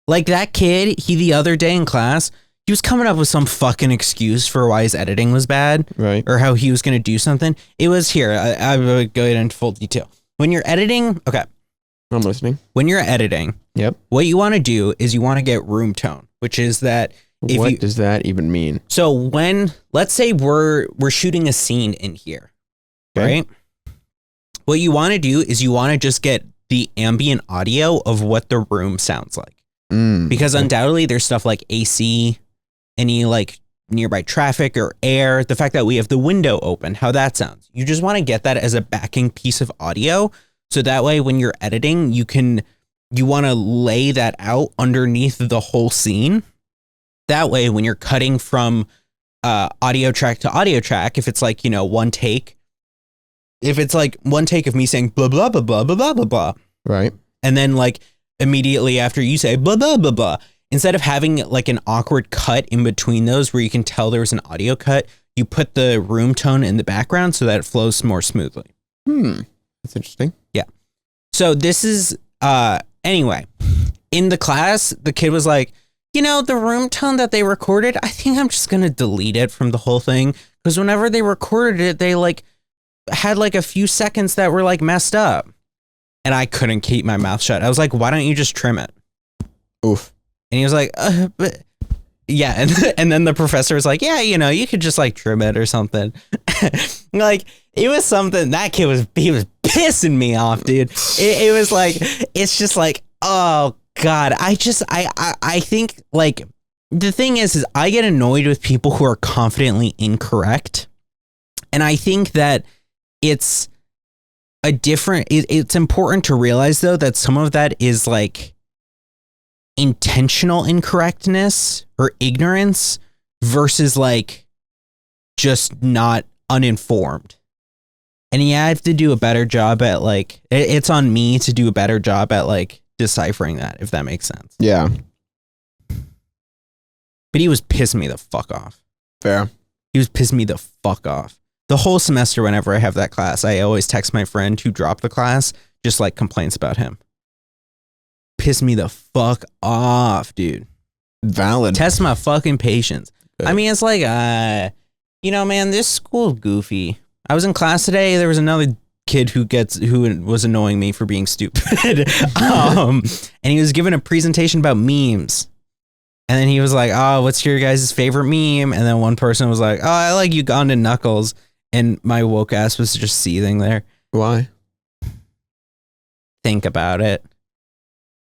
Like that kid, the other day in class, he was coming up with some fucking excuse for why his editing was bad. Right. Or how he was going to do something. It was here. I will go into full detail. When you're editing, okay. I'm listening. When you're editing, yep. What you want to do is you want to get room tone, which is that What does that even mean? So when, let's say we're shooting a scene in here, okay. Right? What you want to do is you want to just get the ambient audio of what the room sounds like. Because undoubtedly there's stuff like AC, any like nearby traffic or air, the fact that we have the window open, how that sounds. You just want to get that as a backing piece of audio. So that way when you're editing, you want to lay that out underneath the whole scene. That way when you're cutting from audio track to audio track, if it's like, one take, if it's like one take of me saying blah, blah, blah, blah, blah, blah, blah, blah. Right. And then like immediately after you say blah, blah, blah, blah, instead of having like an awkward cut in between those where you can tell there was an audio cut, you put the room tone in the background so that it flows more smoothly. That's interesting. Yeah. So this is, anyway, in the class, the kid was like, the room tone that they recorded, I think I'm just going to delete it from the whole thing. Because whenever they recorded it, they like had like a few seconds that were like messed up. And I couldn't keep my mouth shut. I was like, why don't you just trim it? Oof. And he was like, but yeah. And then the professor was like, yeah, you could just like trim it or something. Like it was something that kid he was pissing me off, dude. It was like, it's just like, oh God, I think like the thing is I get annoyed with people who are confidently incorrect. And I think that it's important to realize though, that some of that is like intentional incorrectness or ignorance versus like just not uninformed. And I have to do a better job at like, it's on me to do a better job at like deciphering that, if that makes sense. Yeah. But he was pissing me the fuck off. Fair. He was pissing me the fuck off. The whole semester, whenever I have that class, I always text my friend who dropped the class, just like complaints about him. Piss me the fuck off, dude. Valid. Test my fucking patience. Good. I mean, it's like, man, this school goofy. I was in class today. There was another kid who was annoying me for being stupid. And he was given a presentation about memes. And then he was like, oh, what's your guys' favorite meme? And then one person was like, oh, I like Uganda Knuckles. And my woke ass was just seething there. Why? Think about it.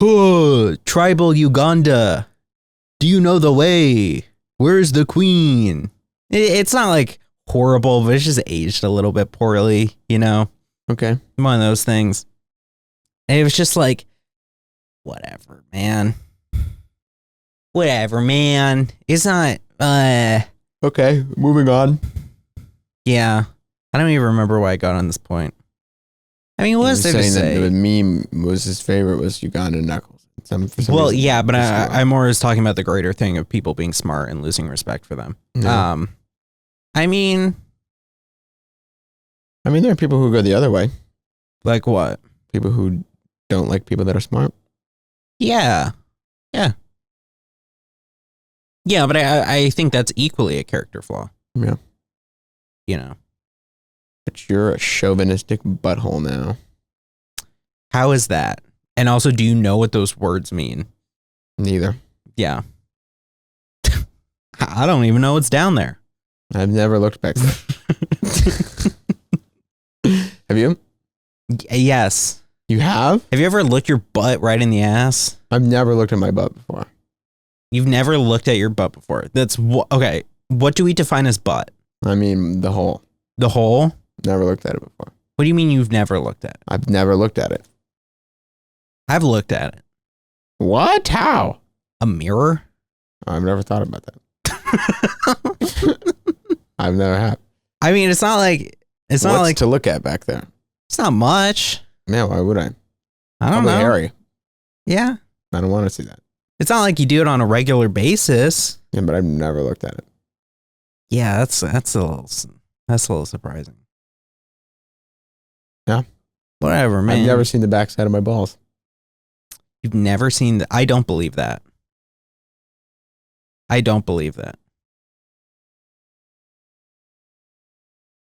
Oh, tribal Uganda. Do you know the way? Where's the queen? It's not like horrible, but it's just aged a little bit poorly, Okay. One of those things. And it was just like, whatever, man. Whatever, man. It's not, Okay, moving on. Yeah. I don't even remember why I got on this point. I mean, what was there to say? That the meme was his favorite was Uganda Knuckles. Well, yeah, but I more was talking about the greater thing of people being smart and losing respect for them. No. I mean, there are people who go the other way. Like what? People who don't like people that are smart. Yeah. Yeah. Yeah, but I think that's equally a character flaw. Yeah. But you're a chauvinistic butthole now. How is that? And also, do you know what those words mean? Neither. Yeah. I don't even know what's down there. I've never looked back there. Have you? Yes. You have? Have you ever looked your butt right in the ass? I've never looked at my butt before. You've never looked at your butt before. Okay. What do we define as butt? The hole. The hole? Never looked at it before. What do you mean you've never looked at it? I've never looked at it. I've looked at it. What? How? A mirror? I've never thought about that. I've never had. I mean, it's not like What's to look at back there? It's not much. Yeah, why would I? I don't Probably know. hairy. Yeah. I don't want to see that. It's not like you do it on a regular basis. Yeah, but I've never looked at it. Yeah, that's a little surprising. Yeah. Whatever, man. I've never seen the backside of my balls. You've never seen I don't believe that. I don't believe that.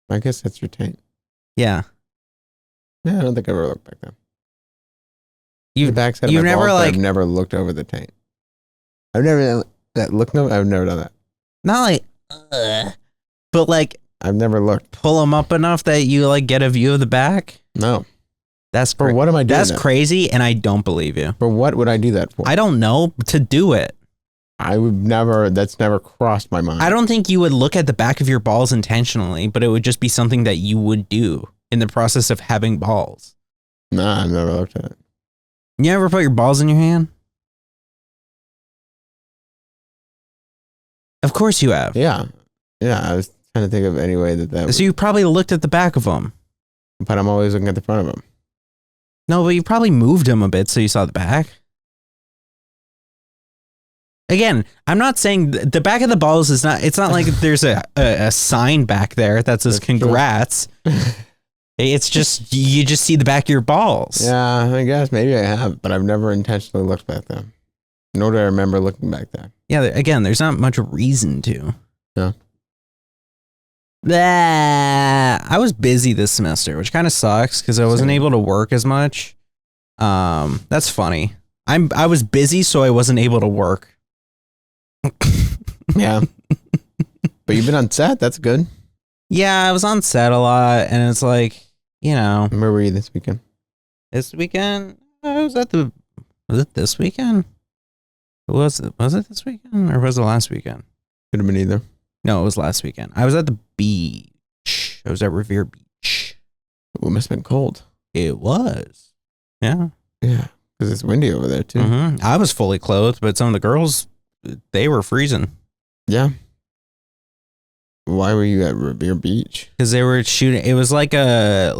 I guess that's your taint. Yeah. Yeah, I don't think I've ever looked back there. The You've backside of you've my never balls, but like I've never looked over the taint. I've never I've never done that. not like but like I've never looked. pull them up enough that you like get a view of the back. No. That's For what am I doing? That's that? crazy, and I don't believe you. For what would I do that for? I don't know to do it. I would never. That's never crossed my mind. I don't think you would look at the back of your balls intentionally, but it would just be something that you would do in the process of having balls. Nah, I've never looked at it. You ever put your balls in your hand? Of course you have. Yeah. Yeah, I was trying to think of any way that So you probably looked at the back of them. but I'm always looking at the front of them. No, but you probably moved them a bit so you saw the back. Again, I'm not saying the back of the balls is not, it's not like there's a sign back there that says That's true. congrats. It's just, you just see the back of your balls. Yeah, I guess maybe I have, but I've never intentionally looked back there. Nor do I remember looking back there. Yeah, again, there's not much reason to. Yeah. I was busy this semester, which kind of sucks because I wasn't able to work as much. That's funny. I was busy, so I wasn't able to work. Yeah. But you've been on set. That's good. Yeah, I was on set a lot, and it's like, you know, Where were you this weekend? this weekend I was at the. Was it this weekend? Was it this weekend or was it last weekend? Could have been either. No, it was last weekend. I was at the beach. I was at Revere Beach. Ooh, it must have been cold. It was. Yeah. Yeah, because it's windy over there too. Mm-hmm. I was fully clothed, but some of the girls, they were freezing Yeah. Why were you at Revere Beach? because they were shooting. It was like a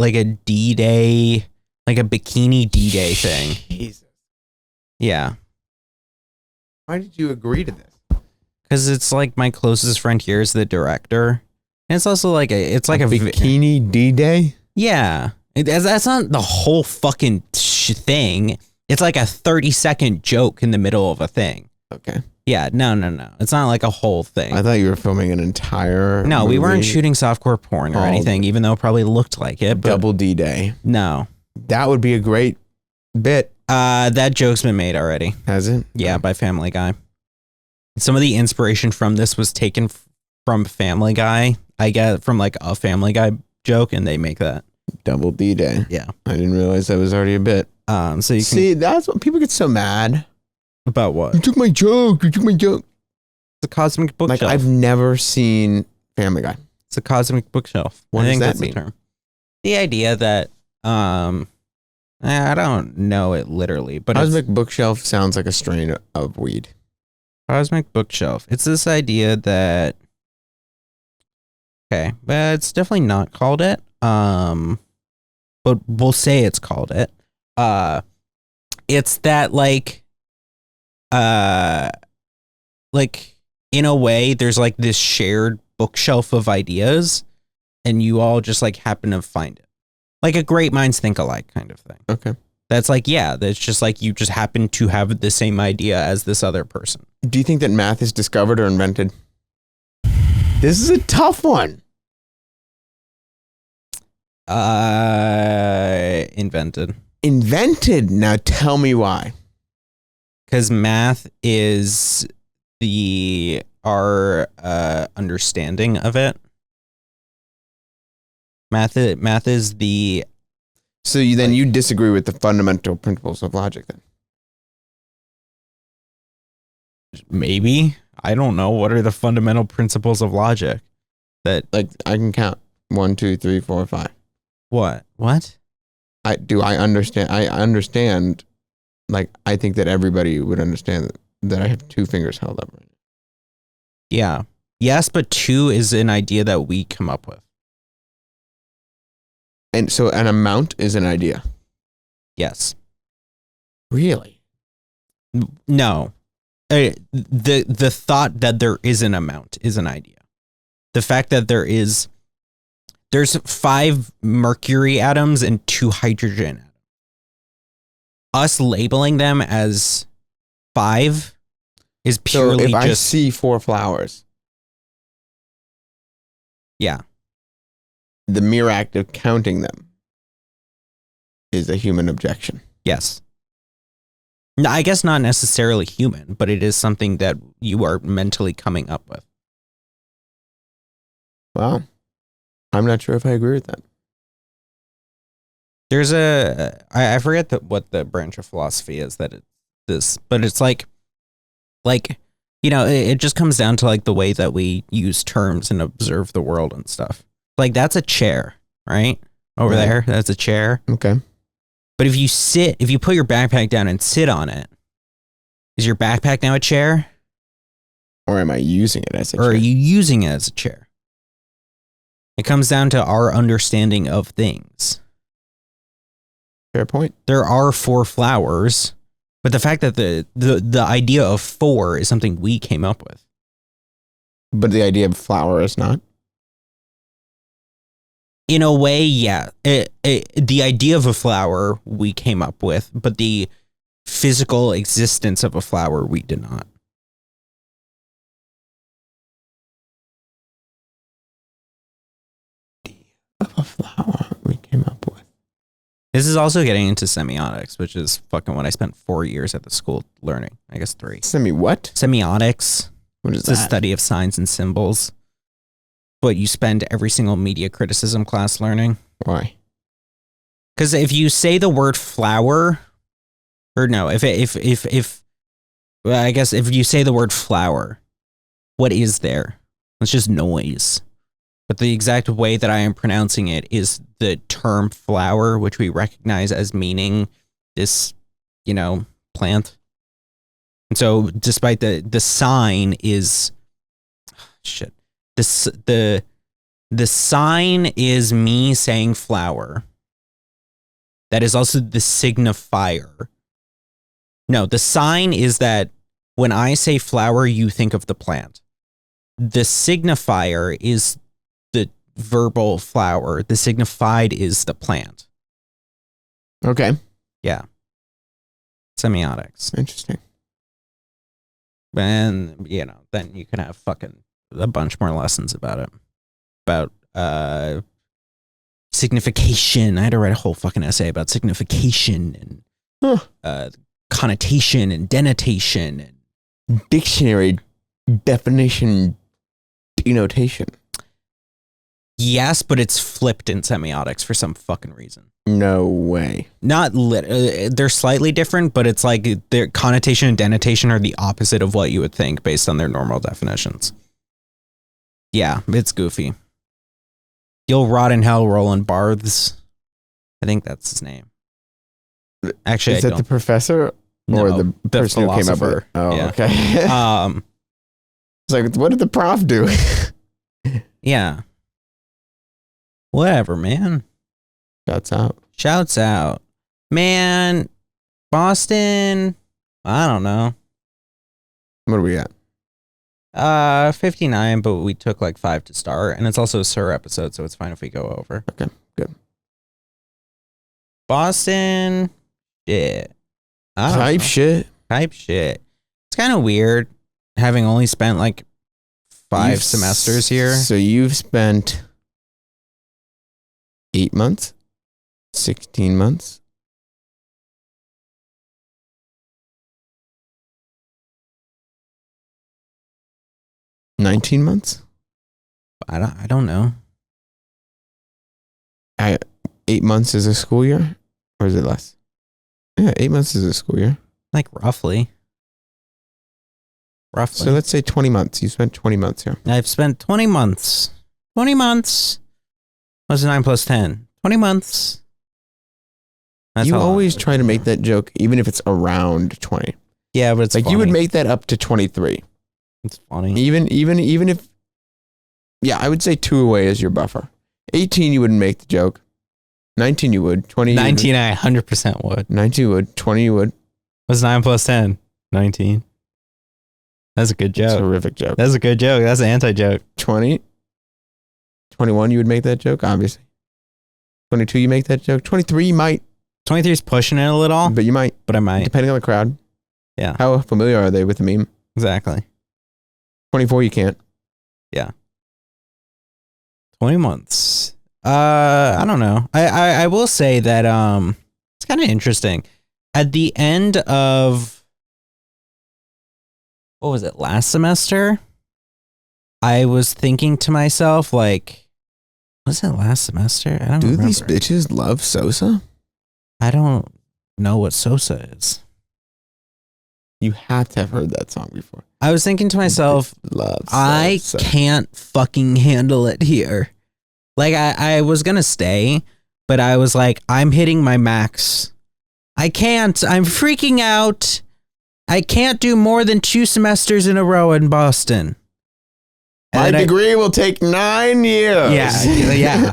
D-Day, like a bikini D-Day thing. Jesus. Yeah, Why did you agree to this? because it's like my closest friend here is the director, and it's also like it's like a bikini D-Day? Yeah, that's not the whole fucking thing. It's like a 30-second joke in the middle of a thing. Okay. Yeah, no. It's not like a whole thing. I thought you were filming an entire No, we weren't movie shooting softcore porn or called anything, even though it probably looked like it. But Double D-Day. no, That would be a great bit. that joke's been made already. Has it? Yeah, by Family Guy. Some of the inspiration from this was taken from Family Guy. I get from like a Family Guy joke, and they make that. Double D-Day. Yeah. I didn't realize that was already a bit. So you can See, that's what people get so mad. about what? You took my joke. You took my joke. It's a cosmic bookshelf. Like, I've never seen Family Guy. It's a cosmic bookshelf. What I does think that that's mean? the term. The idea that I don't know it literally, but Cosmic it's bookshelf sounds like a strain of weed. cosmic bookshelf. It's this idea that okay, but it's definitely not called it. But we'll say it's called it. It's that like in a way there's like this shared bookshelf of ideas and you all just like happen to find it. Like a great minds think alike kind of thing. Okay. That's like, yeah, that's just like you just happen to have the same idea as this other person. Do you think that math is discovered or invented? This is a tough one. Invented. Invented. Now tell me why. Because math is our understanding of it. Math is the So you disagree with the fundamental principles of logic then? maybe, I don't know, what are the fundamental principles of logic that Like I can count 1, 2, 3, 4, 5. what I understand. Like I think that everybody would understand that I have 2 fingers held up right now. Yeah. Yes, but 2 is an idea that we come up with. And so an amount is an idea. Yes. Really? No. The thought that there is an amount is an idea. The fact that there's 5 mercury atoms and 2 hydrogen atoms. Us labeling them as 5 is purely so if I just see 4 flowers, yeah. the mere act of counting them is a human objection. Yes. No, I guess not necessarily human, but it is something that you are mentally coming up with. Wow. I'm not sure if I agree with that. There's I forget what the branch of philosophy is that it's this, but it's like, you know, it just comes down to like the way that we use terms and observe the world and stuff. Like that's a chair, right? Over Right. there, that's a chair. Okay. But if you put your backpack down and sit on it, is your backpack now a chair? Or am I using it as a Or chair? are you using it as a chair? It comes down to our understanding of things. Fair point. There are 4 flowers, but the fact that the idea of 4 is something we came up with. But the idea of flower is not. In a way, yeah. The idea of a flower we came up with, but the physical existence of a flower we did not. Of a flower we came up with. This is also getting into semiotics, which is fucking what I spent 4 years at the school learning. I guess 3. Semi what? Semiotics. What is It's the that? study of signs and symbols. What you spend every single media criticism class learning. Why? Because if you say the word flower, or no, well, I guess if you say the word flower, what is there? It's just noise. But the exact way that I am pronouncing it is the term flower, which we recognize as meaning this, you know, plant. And so despite the sign is shit. The sign is me saying flower. That is also the signifier. No, the sign is that when I say flower, you think of the plant. The signifier is the verbal flower. The signified is the plant. Okay. Yeah. Semiotics. Interesting. And, you know, then you can have fucking a bunch more lessons about it. About signification. I had to write a whole fucking essay about signification and connotation and denotation and Dictionary definition denotation. yes, but it's flipped in semiotics for some fucking reason. No way. Not they're slightly different, but it's like their connotation and denotation are the opposite of what you would think based on their normal definitions. Yeah, it's goofy. You'll rot in hell, Roland Barthes. I think that's his name. Actually, Is that the professor or the person who came up with it? Oh, yeah. okay. It's like, what did the prof do? Yeah. Whatever, man. Shouts out. Shouts out. Man, Boston, I don't know. What are we at? 59, but we took like 5 to start, and it's also a Sir episode, so it's fine if we go over. Okay, good. Boston, shit. I don't Type know. shit. Type shit. It's kind of weird having only spent like 5 semesters here. So you've spent 8 months? 16 months? $19 months? I don't know. 8 months is a school year? Or is it less? Yeah, 8 months is a school year. Like roughly. So let's say 20 months. You spent 20 months here. I've spent 20 months. 20 months. What's 9 plus 10? 20 months. That's You how long always it try to is. make that joke, even if it's around 20. Yeah, but it's Like you would funny. make that up to 23. It's funny. Even if, yeah, I would say 2 away is your buffer. 18, you wouldn't make the joke. 19, you would. 20, 19, I 100% would. 19, you would. 20, you would. What's 9 plus 10? 19. That's a good joke. That's a horrific joke. That's a good joke. That's an anti-joke. 20, 21, you would make that joke, obviously. 22, you make that joke. 23, you might. 23 is pushing it a little. But you might. But I might. Depending on the crowd. Yeah. How familiar are they with the meme? Exactly. 24, you can't. Yeah. 20 months. I don't know. I will say that it's kind of interesting. At the end of what was it, last semester? I was thinking to myself, like, was it last semester? I don't remember. Do these bitches love Sosa? I don't know what Sosa is. You have to have heard that song before. I was thinking to myself, I can't fucking handle it here. Like, I was gonna stay, but I was like, I'm hitting my max. I can't. I'm freaking out. I can't do more than 2 semesters in a row in Boston. My degree will take 9 years. Yeah.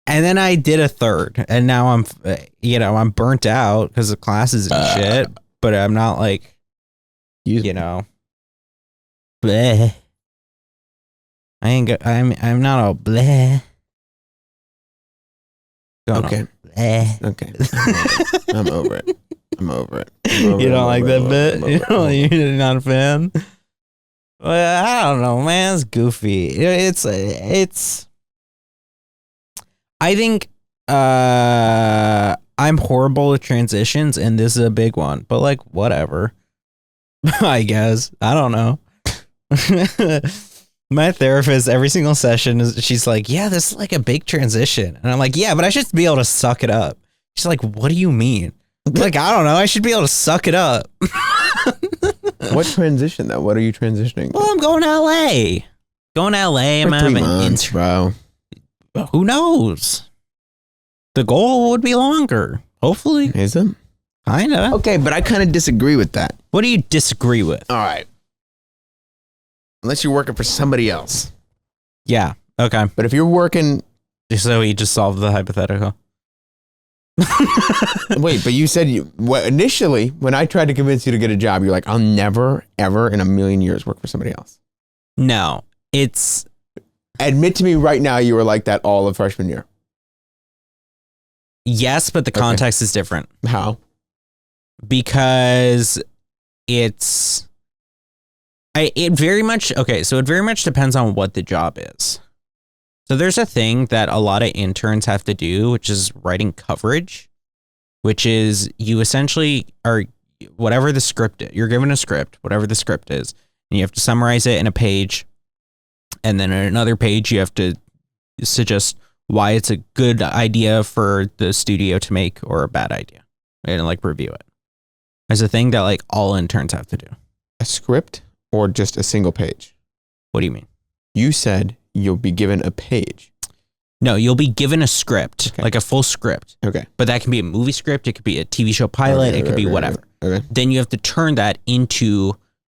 And then I did a third, and now I'm burnt out because of classes and shit. But I'm not like, bleh. I'm not all bleh. Okay. Bleh. Okay. I'm over it. You don't like that bit? You're not a fan? Well, I don't know, man. It's goofy. It's. I think I'm horrible with transitions, and this is a big one. But like, whatever. I guess. I don't know. My therapist, every single session, she's like, yeah, this is like a big transition. And I'm like, yeah, but I should be able to suck it up. She's like, what do you mean? I'm like, I don't know. I should be able to suck it up. What transition, though? What are you transitioning? Well, I'm going to LA. Going to LA. I'm having an intern. Bro. Who knows? The goal would be longer. Hopefully. Is it? Kinda. Okay, but I kind of disagree with that. What do you disagree with? All right. Unless you're working for somebody else. Yeah. Okay. But if you're working... So he just solved the hypothetical. Wait, but you said initially, when I tried to convince you to get a job, you're like, I'll never, ever in a million years work for somebody else. No. It's... Admit to me right now you were like that all of freshman year. Yes, but the context is different. How? Because it's... It very much depends on what the job is. So there's a thing that a lot of interns have to do, which is writing coverage, which is you essentially are whatever the script is. You're given a script, whatever the script is, and you have to summarize it in a page. And then in another page, you have to suggest why it's a good idea for the studio to make or a bad idea, and like review it. There's a thing that like all interns have to do. A script? Or just a single page? What do you mean? You said you'll be given a page. No, you'll be given a script, like a full script. Okay. But that can be a movie script. It could be a TV show pilot. It could be whatever. Okay. Then you have to turn that into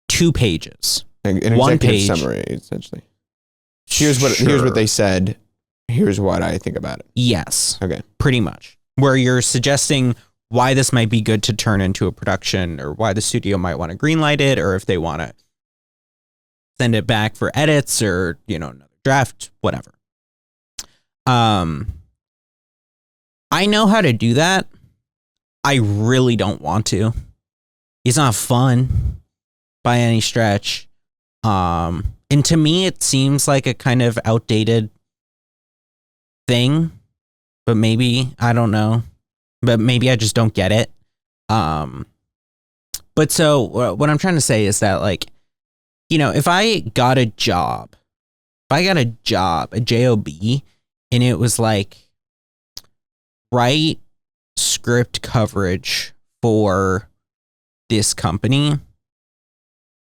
2 pages. An one page summary, essentially. Here's what they said. Here's what I think about it. Yes. Okay. Pretty much. Where you're suggesting why this might be good to turn into a production, or why the studio might want to greenlight it, or if they want to send it back for edits, or, another draft, whatever. I know how to do that. I really don't want to. It's not fun by any stretch. And to me, it seems like a kind of outdated thing, but maybe, I don't know, but maybe I just don't get it. But so what I'm trying to say is that, like, if I got a job, a job, and it was like, write script coverage for this company,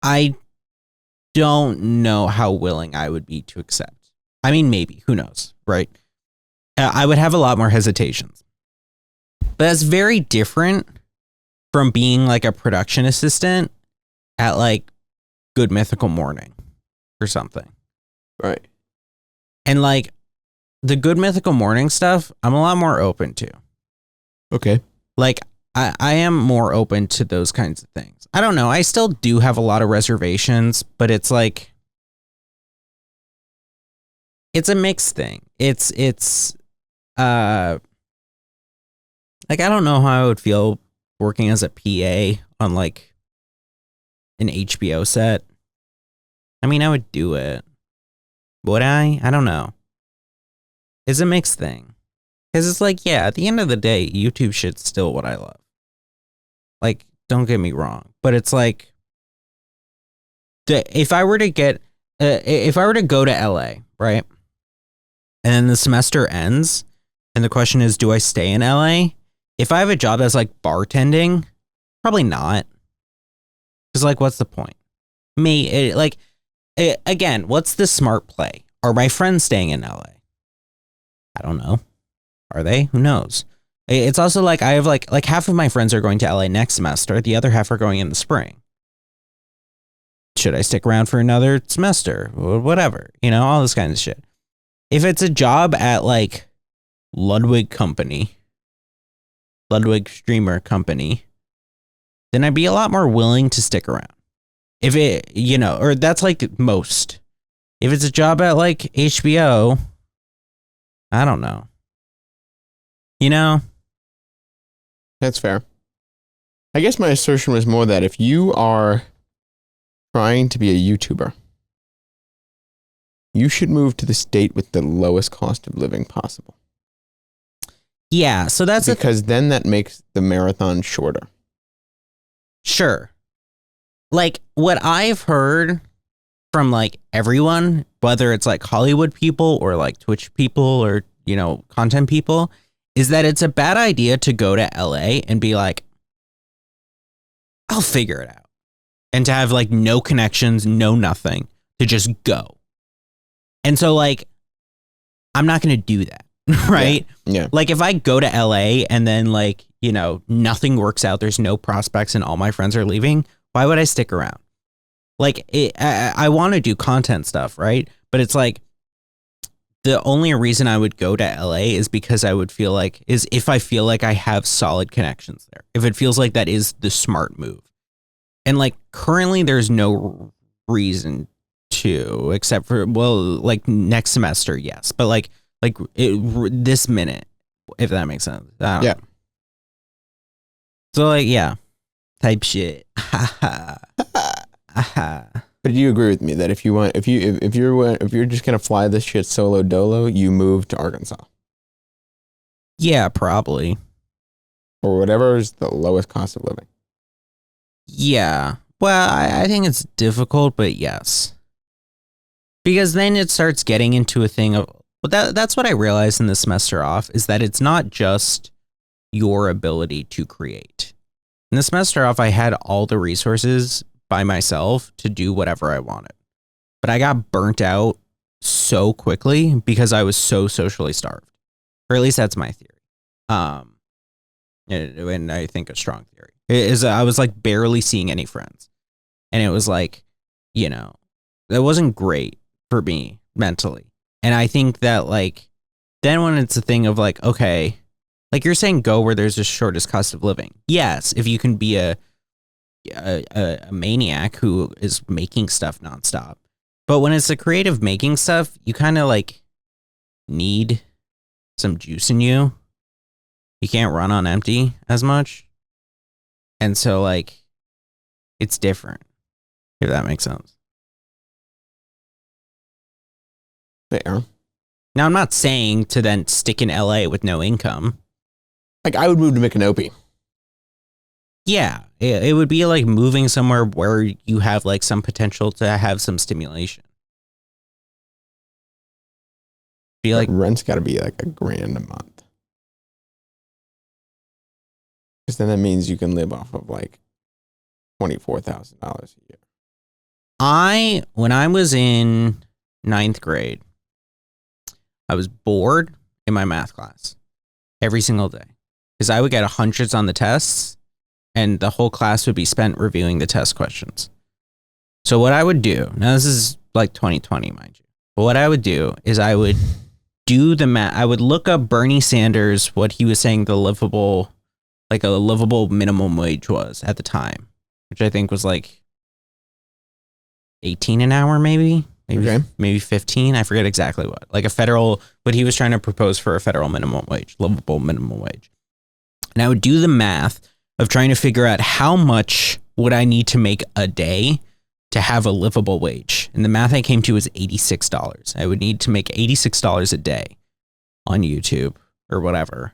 I don't know how willing I would be to accept. I mean, maybe, who knows, right? I would have a lot more hesitations. But that's very different from being like a production assistant at like Good Mythical Morning or something. Right. And like the Good Mythical Morning stuff, I'm a lot more open to. Okay. Like I am more open to those kinds of things. I don't know. I still do have a lot of reservations, but it's like it's a mixed thing. It's like I don't know how I would feel working as a PA on like an HBO set. I mean, I would do it. Would I? I don't know. It's a mixed thing. Because it's like, yeah, at the end of the day, YouTube shit's still what I love. Like, don't get me wrong. But it's like, if I were to go to LA, right? And then the semester ends, and the question is, do I stay in LA? If I have a job that's like bartending, probably not. Because like, what's the point? Again, what's the smart play? Are my friends staying in LA? I don't know. Are they? Who knows? It's also like I have like half of my friends are going to LA next semester. The other half are going in the spring. Should I stick around for another semester? Whatever. You know, all this kind of shit. If it's a job at like Ludwig Streamer Company, then I'd be a lot more willing to stick around. If it, you know, or that's like most. If it's a job at like HBO, I don't know. You know? That's fair. I guess my assertion was more that if you are trying to be a YouTuber, you should move to the state with the lowest cost of living possible. Yeah, so that's because then that makes the marathon shorter. Sure. Like what I've heard from like everyone, whether it's like Hollywood people or like Twitch people or, you know, content people, is that it's a bad idea to go to LA and be like, I'll figure it out. And to have like no connections, no nothing, to just go. And so like, I'm not going to do that. Right? Yeah. Like if I go to LA and then like, you know, nothing works out, there's no prospects and all my friends are leaving, why would I stick around? Like I want to do content stuff, right? But it's like the only reason I would go to LA is because I would feel like is if I feel like I have solid connections there. If it feels like that is the smart move. And like currently there's no reason to, except for, well, like next semester, yes. But like this minute, if that makes sense. I don't know. So like, yeah, type shit. But do you agree with me that if you're just gonna fly this shit solo dolo, you move to Arkansas? Yeah, probably. Or whatever is the lowest cost of living. Yeah. Well, I think it's difficult, but yes. Because then it starts getting into a thing of, well, that's what I realized in the semester off, is that it's not just your ability to create. In the semester off, I had all the resources by myself to do whatever I wanted. But I got burnt out so quickly because I was so socially starved. Or at least that's my theory. And I think a strong theory is I was like barely seeing any friends. And it was like, you know, that wasn't great for me mentally. And I think that like, then when it's a thing of like, okay, like you're saying, go where there's the shortest cost of living. Yes, if you can be a maniac who is making stuff nonstop. But when it's the creative making stuff, you kind of like need some juice in you. You can't run on empty as much. And so like, it's different, if that makes sense. Fair. Now, I'm not saying to then stick in LA with no income. Like I would move to Micanopy. Yeah, it would be like moving somewhere where you have like some potential to have some stimulation. Be like, rent's got to be like $1,000 a month. Because then that means you can live off of like $24,000 a year. When I was in 9th grade, I was bored in my math class every single day because I would get hundreds on the tests and the whole class would be spent reviewing the test questions. So what I would do, now this is like 2020, mind you, but what I would do is I would do the math. I would look up Bernie Sanders, what he was saying the livable minimum wage was at the time, which I think was like 18 an hour, maybe Okay. maybe 15. I forget exactly what he was trying to propose for a federal minimum wage, livable minimum wage. And I would do the math of trying to figure out how much would I need to make a day to have a livable wage. And the math I came to was $86. I would need to make $86 a day on YouTube or whatever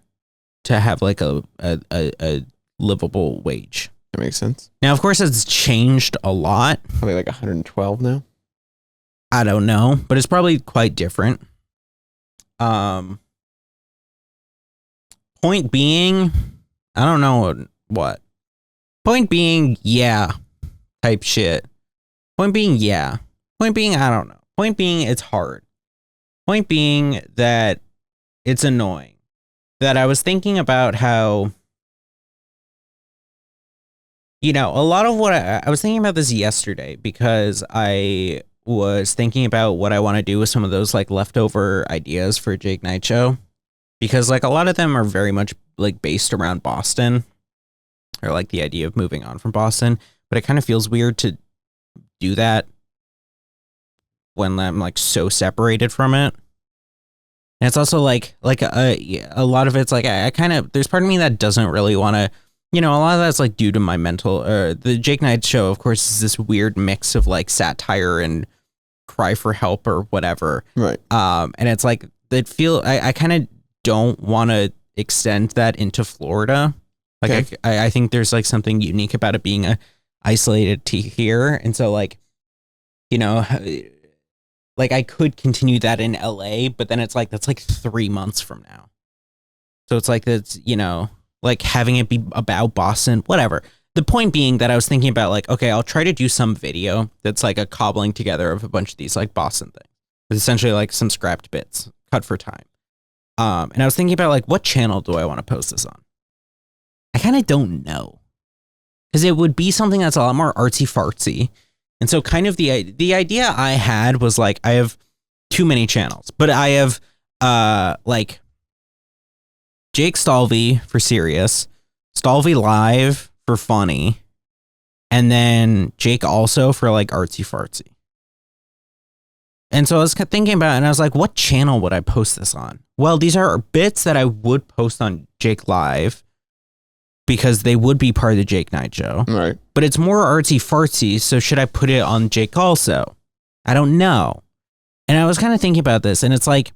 to have like a livable wage. That makes sense. Now, of course, it's changed a lot. Probably like 112 now. I don't know, but it's probably quite different. Point being, I don't know what. Point being, yeah, type shit. Point being, yeah. Point being, I don't know. Point being, it's hard. Point being that it's annoying. That I was thinking about how, you know, a lot of what I was thinking about this yesterday because I was thinking about what I want to do with some of those like leftover ideas for Jake Knight Show, because like a lot of them are very much like based around Boston or like the idea of moving on from Boston, but it kind of feels weird to do that when I'm like so separated from it. And it's also like a lot of it's like I kind of, there's part of me that doesn't really want to, you know, a lot of that's like due to my mental, the Jake Knight Show, of course, is this weird mix of like satire and cry for help or whatever. Right. And it's like, I kind of don't want to extend that into Florida. Like, Okay. I think there's like something unique about it being isolated to here. And so like, you know, like I could continue that in LA, but then it's like, that's like 3 months from now. So it's like, that's, you know, like having it be about Boston, whatever. The point being that I was thinking about like, okay, I'll try to do some video that's like a cobbling together of a bunch of these like Boston things. It's essentially like some scrapped bits cut for time. And I was thinking about like, what channel do I want to post this on? I kind of don't know, because it would be something that's a lot more artsy fartsy. And so kind of the idea I had was like, I have too many channels, but I have like Jake Stalvey for serious, Stalvey Live for funny, and then Jake also for like artsy fartsy. And so I was thinking about it, and I was like, what channel would I post this on? Well, these are bits that I would post on Jake Live because they would be part of the Jake Knight Show. Right. But it's more artsy fartsy, so should I put it on Jake also? I don't know. And I was kind of thinking about this, and it's like,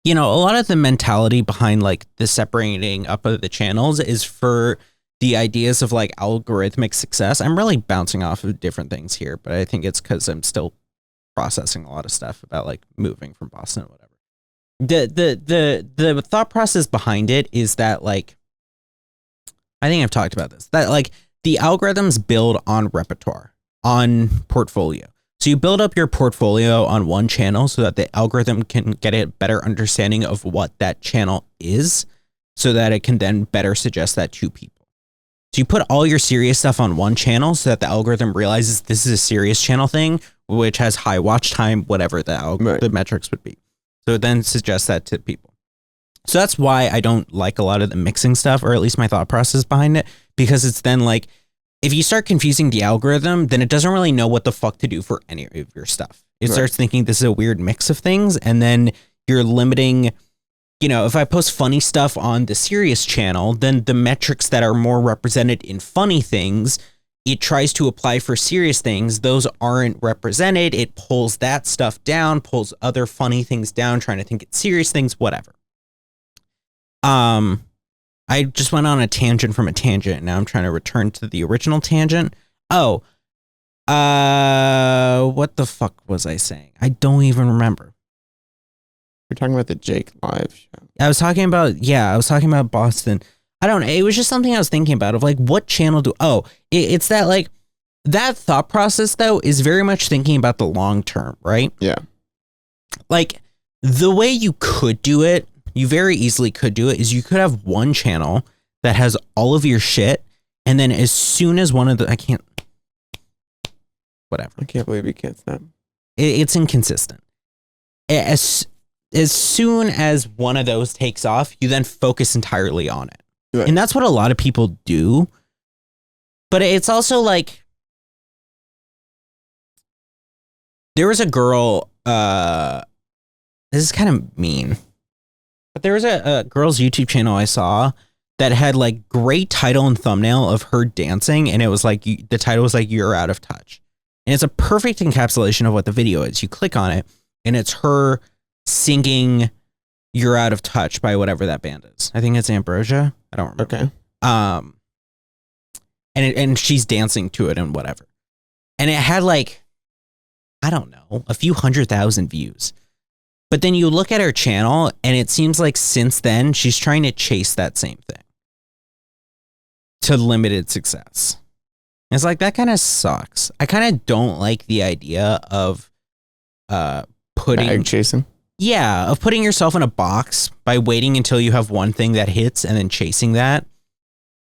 you know, a lot of the mentality behind like the separating up of the channels is for the ideas of like algorithmic success. I'm really bouncing off of different things here, but I think it's because I'm still processing a lot of stuff about like moving from Boston or whatever. The thought process behind it is that like, I think I've talked about this, that like the algorithms build on repertoire, on portfolio. So you build up your portfolio on one channel so that the algorithm can get a better understanding of what that channel is, so that it can then better suggest that to people. So you put all your serious stuff on one channel so that the algorithm realizes this is a serious channel thing, which has high watch time, whatever the metrics would be. So it then suggests that to people. So that's why I don't like a lot of the mixing stuff, or at least my thought process behind it, because it's then like, if you start confusing the algorithm, then it doesn't really know what the fuck to do for any of your stuff. It starts thinking this is a weird mix of things, and then you're limiting, you know, if I post funny stuff on the serious channel, then the metrics that are more represented in funny things, it tries to apply for serious things. Those aren't represented. It pulls that stuff down, pulls other funny things down, trying to think it's serious things, whatever. I just went on a tangent from a tangent, and now I'm trying to return to the original tangent. Oh, what the fuck was I saying? I don't even remember. We're talking about the Jake Live show. I was talking about Boston. I don't know. It was just something I was thinking about of like, what channel it's that like, that thought process though is very much thinking about the long term, right? Yeah. Like the way you could do it, you very easily could do it, is you could have one channel that has all of your shit, and then as soon as one of the, whatever. I can't believe you can't snap. It's inconsistent. As soon as one of those takes off, you then focus entirely on it. Right. And that's what a lot of people do. But it's also like, there was a girl, this is kind of mean, but there was a girl's YouTube channel I saw that had like great title and thumbnail of her dancing. And it was like, the title was like, "You're Out of Touch." And it's a perfect encapsulation of what the video is. You click on it and it's her singing "You're Out of Touch" by whatever that band is. I think it's Ambrosia. I don't remember. Okay. And she's dancing to it and whatever. And it had like, I don't know, a few 100,000 views. But then you look at her channel and it seems like since then she's trying to chase that same thing to limited success. It's like, that kind of sucks. I kind of don't like the idea of putting Bag chasing. Yeah, of putting yourself in a box by waiting until you have one thing that hits and then chasing that.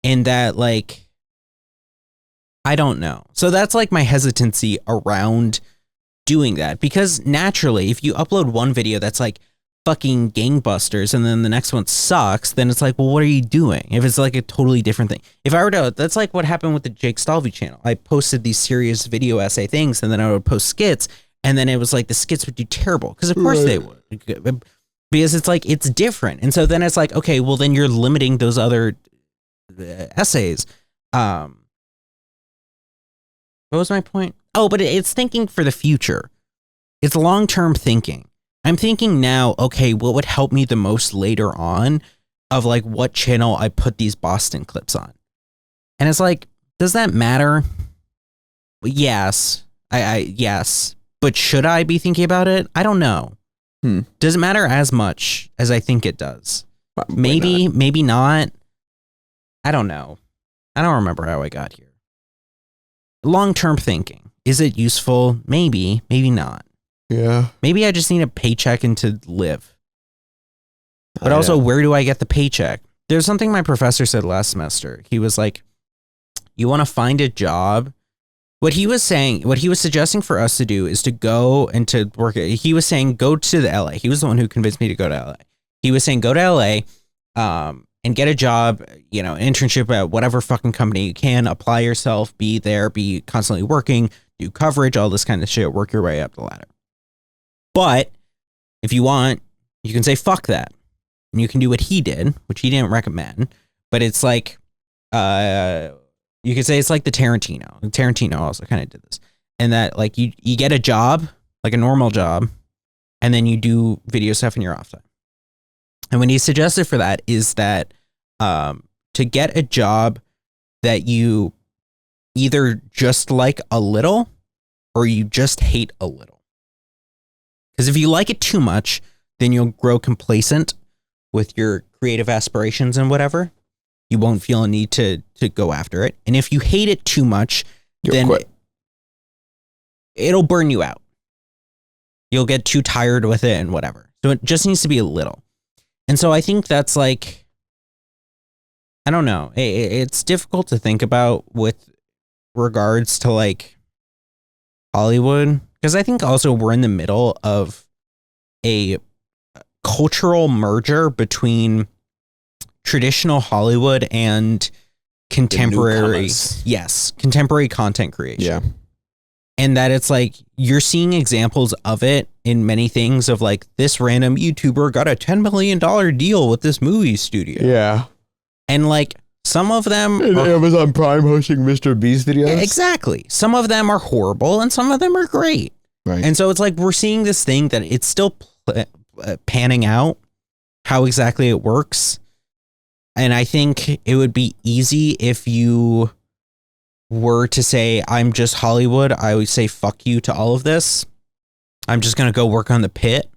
And that, like, I don't know. So that's like my hesitancy around doing that, because naturally, if you upload one video that's like fucking gangbusters and then the next one sucks, then it's like, well, what are you doing? If it's like a totally different thing. If I were to, that's like what happened with the Jake Stalvey channel. I posted these serious video essay things and then I would post skits, and then it was like the skits would do terrible, because of course they would, because it's like, it's different. And so then it's like, okay, well then you're limiting those other essays. What was my point? Oh, but it's thinking for the future. It's long-term thinking. I'm thinking now, okay, what would help me the most later on, of like what channel I put these Boston clips on. And it's like, does that matter? Yes. Yes. But should I be thinking about it? I don't know. Does it matter as much as I think it does? Maybe, maybe not. I don't know. I don't remember how I got here. Long-term thinking. Is it useful? Maybe, maybe not. Yeah. Maybe I just need a paycheck and to live. But also, where do I get the paycheck? There's something my professor said last semester. He was like, you want to find a job. What he was saying, what he was suggesting for us to do is to go and to work. He was saying, go to the LA. He was the one who convinced me to go to LA. He was saying, go to LA, and get a job, you know, an internship at whatever fucking company you can, apply yourself, be there, be constantly working, do coverage, all this kind of shit, work your way up the ladder. But if you want, you can say, fuck that. And you can do what he did, which he didn't recommend. But it's like, you could say it's like the Tarantino. Tarantino also kind of did this. And that, like, you get a job, like a normal job, and then you do video stuff in your off time. And what he suggested for that is that to get a job that you either just like a little or you just hate a little. Because if you like it too much, then you'll grow complacent with your creative aspirations and whatever. You won't feel a need to go after it. And if you hate it too much, then quit. It'll burn you out. You'll get too tired with it and whatever. So it just needs to be a little. And so I think that's like, I don't know. It's difficult to think about with regards to like Hollywood, because I think also we're in the middle of a cultural merger between traditional Hollywood and contemporary, contemporary content creation. Yeah. And that it's like, you're seeing examples of it in many things of like, this random YouTuber got a $10 million deal with this movie studio. Yeah. And like, some of them and are Amazon Prime hosting Mr. Beast videos. Exactly. Some of them are horrible and some of them are great. Right. And so it's like, we're seeing this thing that it's still panning out how exactly it works. And I think it would be easy if you were to say, I'm just Hollywood. I would say, fuck you to all of this. I'm just going to go work on the pit.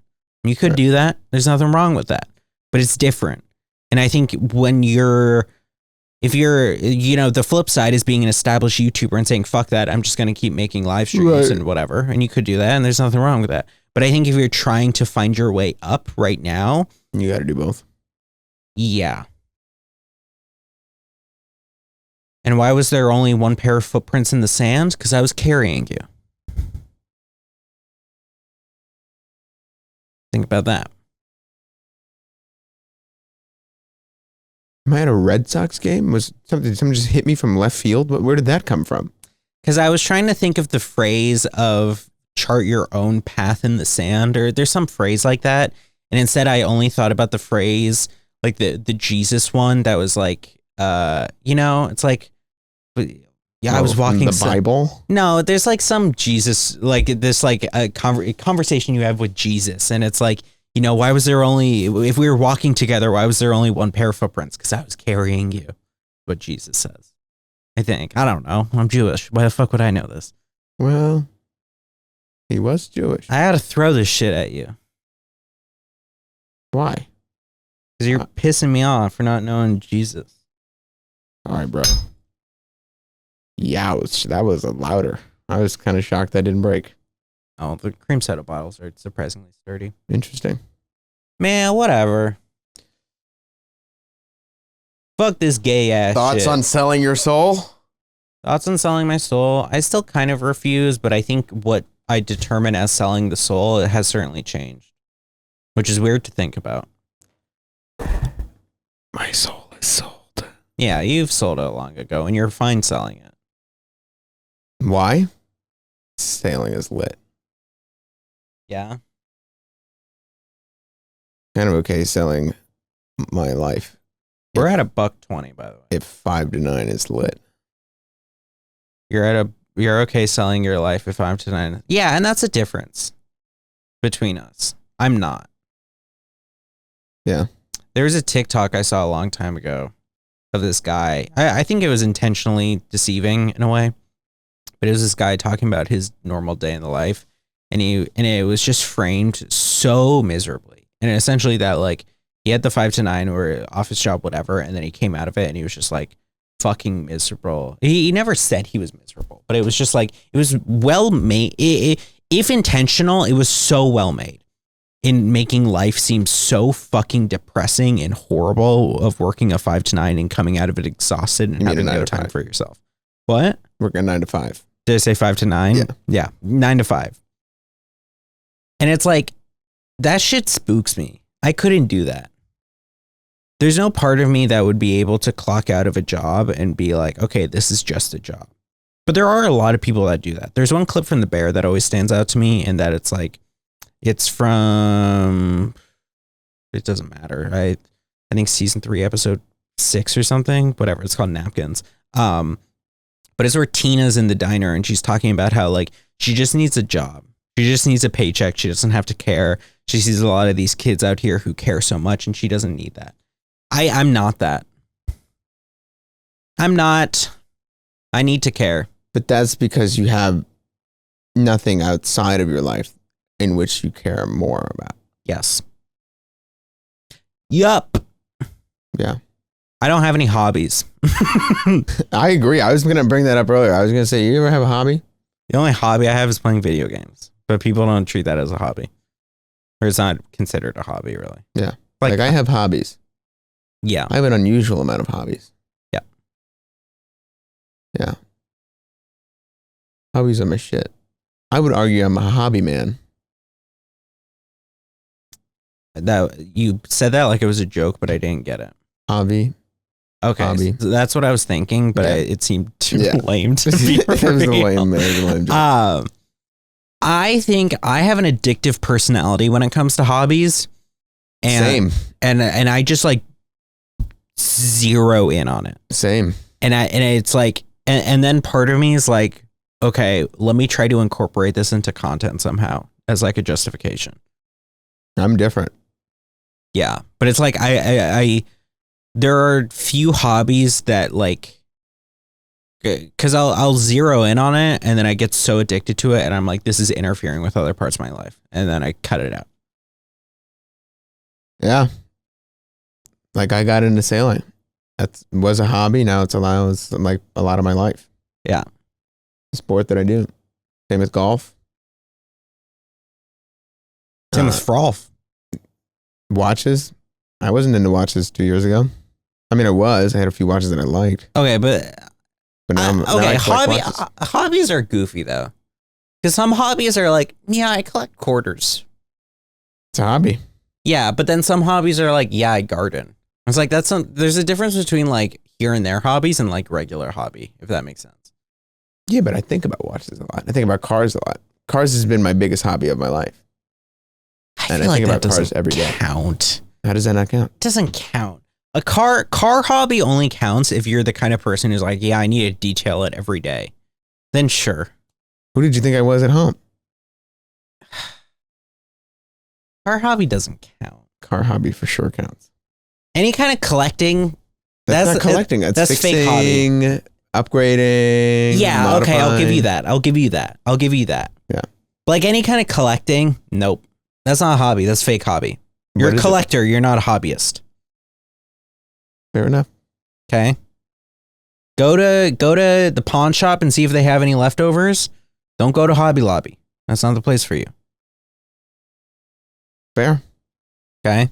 You could do that. There's nothing wrong with that, but it's different. And I think when if you're, you know, the flip side is being an established YouTuber and saying, fuck that, I'm just going to keep making live streams and whatever. And you could do that. And there's nothing wrong with that. But I think if you're trying to find your way up right now, you got to do both. Yeah. And why was there only one pair of footprints in the sand? Because I was carrying you. Think about that. Am I at a Red Sox game? Was something? Someone just hit me from left field? Where did that come from? Because I was trying to think of the phrase of chart your own path in the sand, or there's some phrase like that. And instead I only thought about the phrase, like the Jesus one that was like, it's like, I was walking the Bible. No, there's like some Jesus, like this, like a conversation you have with Jesus. And it's like, why was there only, if we were walking together, why was there only one pair of footprints? Because I was carrying you. What Jesus says. I think. I don't know. I'm Jewish. Why the fuck would I know this? Well, he was Jewish. I had to throw this shit at you. Why? Because you're pissing me off for not knowing Jesus. All right, bro. Yeah, that was louder. I was kind of shocked that didn't break. Oh, the cream soda bottles are surprisingly sturdy. Interesting. Man, whatever. Fuck this gay ass Thoughts shit. on selling your soul? Thoughts on selling my soul? I still kind of refuse, but I think what I determine as selling the soul, it has certainly changed. Which is weird to think about. My soul is sold. Yeah, you've sold it long ago, and you're fine selling it. Why? Sailing is lit. Yeah? Kind of okay selling my life. We're at $1.20, by the way. If 5 to 9 is lit. You're okay selling your life if 5 to 9. Yeah, and that's a difference between us. I'm not. Yeah. There was a TikTok I saw a long time ago of this guy. I think it was intentionally deceiving in a way, but it was this guy talking about his normal day in the life, and it was just framed so miserably. And essentially that, like, he had the 5 to 9 or office job, whatever, and then he came out of it and he was just like fucking miserable. He never said he was miserable, but it was just like, it was well made. If intentional, it was so well made in making life seem so fucking depressing and horrible of working a 5 to 9 and coming out of it exhausted and having no time for yourself. What? Working 9 to 5. Did I say 5 to 9? Yeah. Yeah. 9 to 5. And it's like, that shit spooks me. I couldn't do that. There's no part of me that would be able to clock out of a job and be like, okay, this is just a job. But there are a lot of people that do that. There's one clip from The Bear that always stands out to me, and that it's like, it's from, it doesn't matter. I think season 3, episode 6 or something, whatever. It's called Napkins. But it's where Tina's in the diner and she's talking about how, like, she just needs a job. She just needs a paycheck. She doesn't have to care. She sees a lot of these kids out here who care so much, and she doesn't need that. I'm not that. I'm not. I need to care. But that's because you have nothing outside of your life in which you care more about. Yes. Yup. Yeah. I don't have any hobbies. I agree. I was going to bring that up earlier. I was going to say, you ever have a hobby? The only hobby I have is playing video games, but people don't treat that as a hobby. Or it's not considered a hobby, really. Yeah. Like I have hobbies. Yeah. I have an unusual amount of hobbies. Yeah. Yeah. Hobbies are my shit. I would argue I'm a hobby man. That you said that like it was a joke, but I didn't get it. Hobby. Okay, Hobby. So that's what I was thinking, but it seemed too lame to be It was a lame joke. I think I have an addictive personality when it comes to hobbies. And, Same. And I just like zero in on it. Same. And it's like, and then part of me is like, okay, let me try to incorporate this into content somehow as like a justification. I'm different. Yeah. But it's like, there are few hobbies that like, because I'll zero in on it and then I get so addicted to it and I'm like, this is interfering with other parts of my life. And then I cut it out. Yeah. Like I got into sailing. That was a hobby. Now it's like a lot of my life. Yeah. Sport that I do. Same with golf. Same with frolf. Watches. I wasn't into watches 2 years ago. I mean, I had a few watches that I liked. Okay, but now okay, now hobbies are goofy though. Because some hobbies are like, yeah, I collect quarters. It's a hobby. Yeah, but then some hobbies are like, yeah, I garden. It's like there's a difference between like here and there hobbies and like regular hobby, if that makes sense. Yeah, but I think about watches a lot. I think about cars a lot. Cars has been my biggest hobby of my life. I feel like that doesn't count. How does that not count? It doesn't count. A car hobby only counts if you're the kind of person who's like, yeah, I need to detail it every day. Then sure. Who did you think I was at home? Car hobby doesn't count. Car hobby for sure counts. Any kind of collecting. That's not collecting. That's fixing, fake hobby. Upgrading. Yeah, modifying. okay, I'll give you that. Yeah. Like any kind of collecting, nope. That's not a hobby. That's fake hobby. You're a collector. You're not a hobbyist. Fair enough. Okay. Go to the pawn shop and see if they have any leftovers. Don't go to Hobby Lobby. That's not the place for you. Fair. Okay.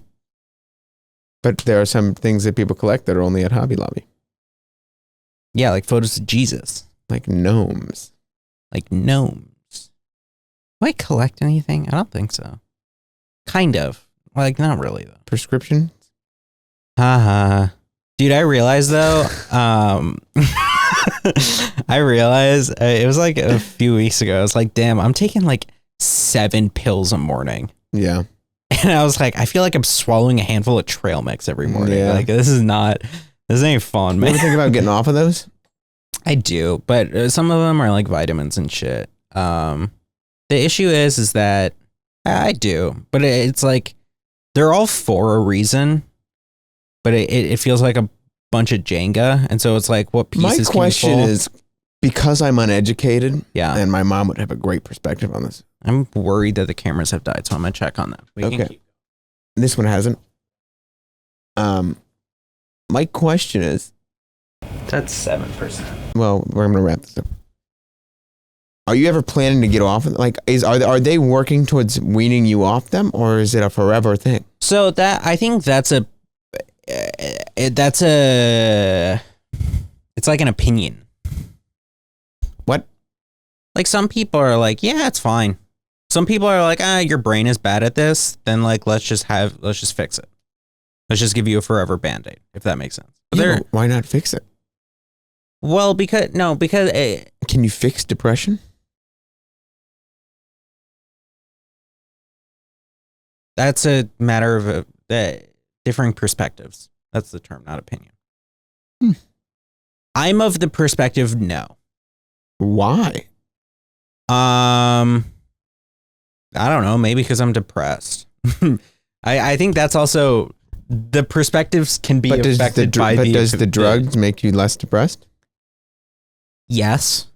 But there are some things that people collect that are only at Hobby Lobby. Yeah, like photos of Jesus. Like gnomes. Do I collect anything? I don't think so. Kind of. Like, not really, though. Prescription? Haha. Dude, I realized, though, I realized it was like a few weeks ago. I was like, damn, I'm taking like 7 pills a morning. Yeah. And I was like, I feel like I'm swallowing a handful of trail mix every morning. Yeah. Like, this ain't fun, man. You ever think about getting off of those? I do, but some of them are like vitamins and shit. The issue is that I do, but it's like they're all for a reason, but it feels like a bunch of Jenga, and so it's like, what pieces? My question is, because I'm uneducated, yeah, and my mom would have a great perspective on this. I'm worried that the cameras have died, so I'm gonna check on that. Okay, this one hasn't. My question is, that's 7%. Well, we're gonna wrap this up. Are you ever planning to get off? Like, are they working towards weaning you off them, or is it a forever thing? So I think it's like an opinion. What? Like, some people are like, yeah, it's fine. Some people are like, your brain is bad at this. Then like, let's just fix it. Let's just give you a forever Band-Aid, if that makes sense. Yeah, why not fix it? Well, because can you fix depression? That's a matter of differing perspectives. That's the term, not opinion. I'm of the perspective, no. Why? I don't know. Maybe because I'm depressed. I think that's also, the perspectives can be affected by But does the drugs make you less depressed? Yes.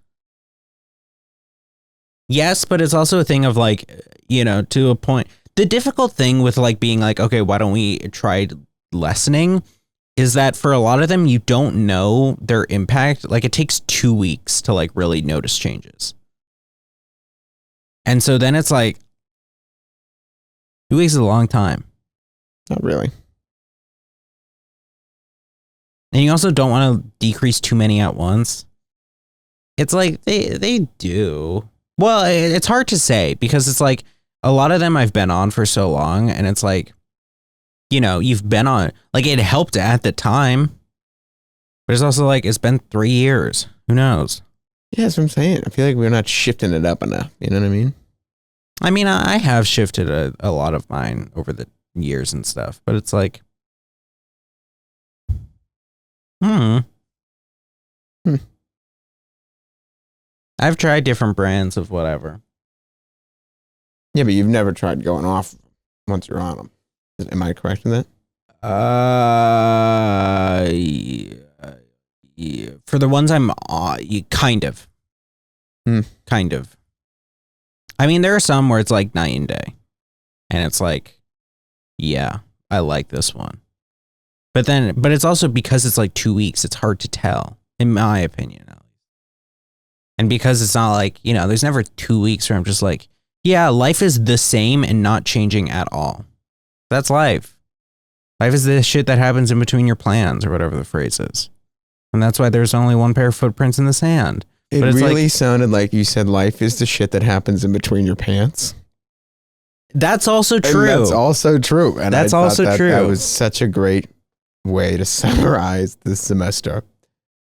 Yes, but it's also a thing of like, to a point. The difficult thing with like being like, okay, why don't we try lessening, is that for a lot of them, you don't know their impact. Like, it takes 2 weeks to like really notice changes. And so then it's like, 2 weeks is a long time. Not really. And you also don't want to decrease too many at once. It's like they do. Well, it's hard to say, because it's like a lot of them I've been on for so long, and it's like, you've been on, like, it helped at the time, but it's also like, it's been 3 years. Who knows? Yeah, that's what I'm saying. I feel like we're not shifting it up enough. You know what I mean? I mean, I have shifted a lot of mine over the years and stuff, but it's like, I've tried different brands of whatever. Yeah, but you've never tried going off once you're on them. Am I correct in that? Yeah. For the ones I'm on, kind of. Kind of. I mean, there are some where it's like night and day. And it's like, yeah, I like this one. But it's also because it's like 2 weeks, it's hard to tell, in my opinion. And because it's not like, there's never 2 weeks where I'm just like, yeah, life is the same and not changing at all. That's life. Life is the shit that happens in between your plans, or whatever the phrase is. And that's why there's only one pair of footprints in the sand. It really sounded like you said life is the shit that happens in between your pants. That's also And true. that's also true. And That's I thought also that true. That was such a great way to summarize this semester.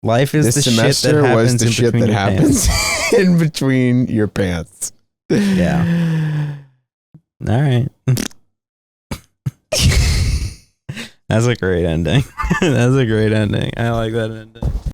Life is This the shit that semester happens was the in shit between that your pants. happens in between your pants. Yeah. All right. That's a great ending. That's a great ending. I like that ending.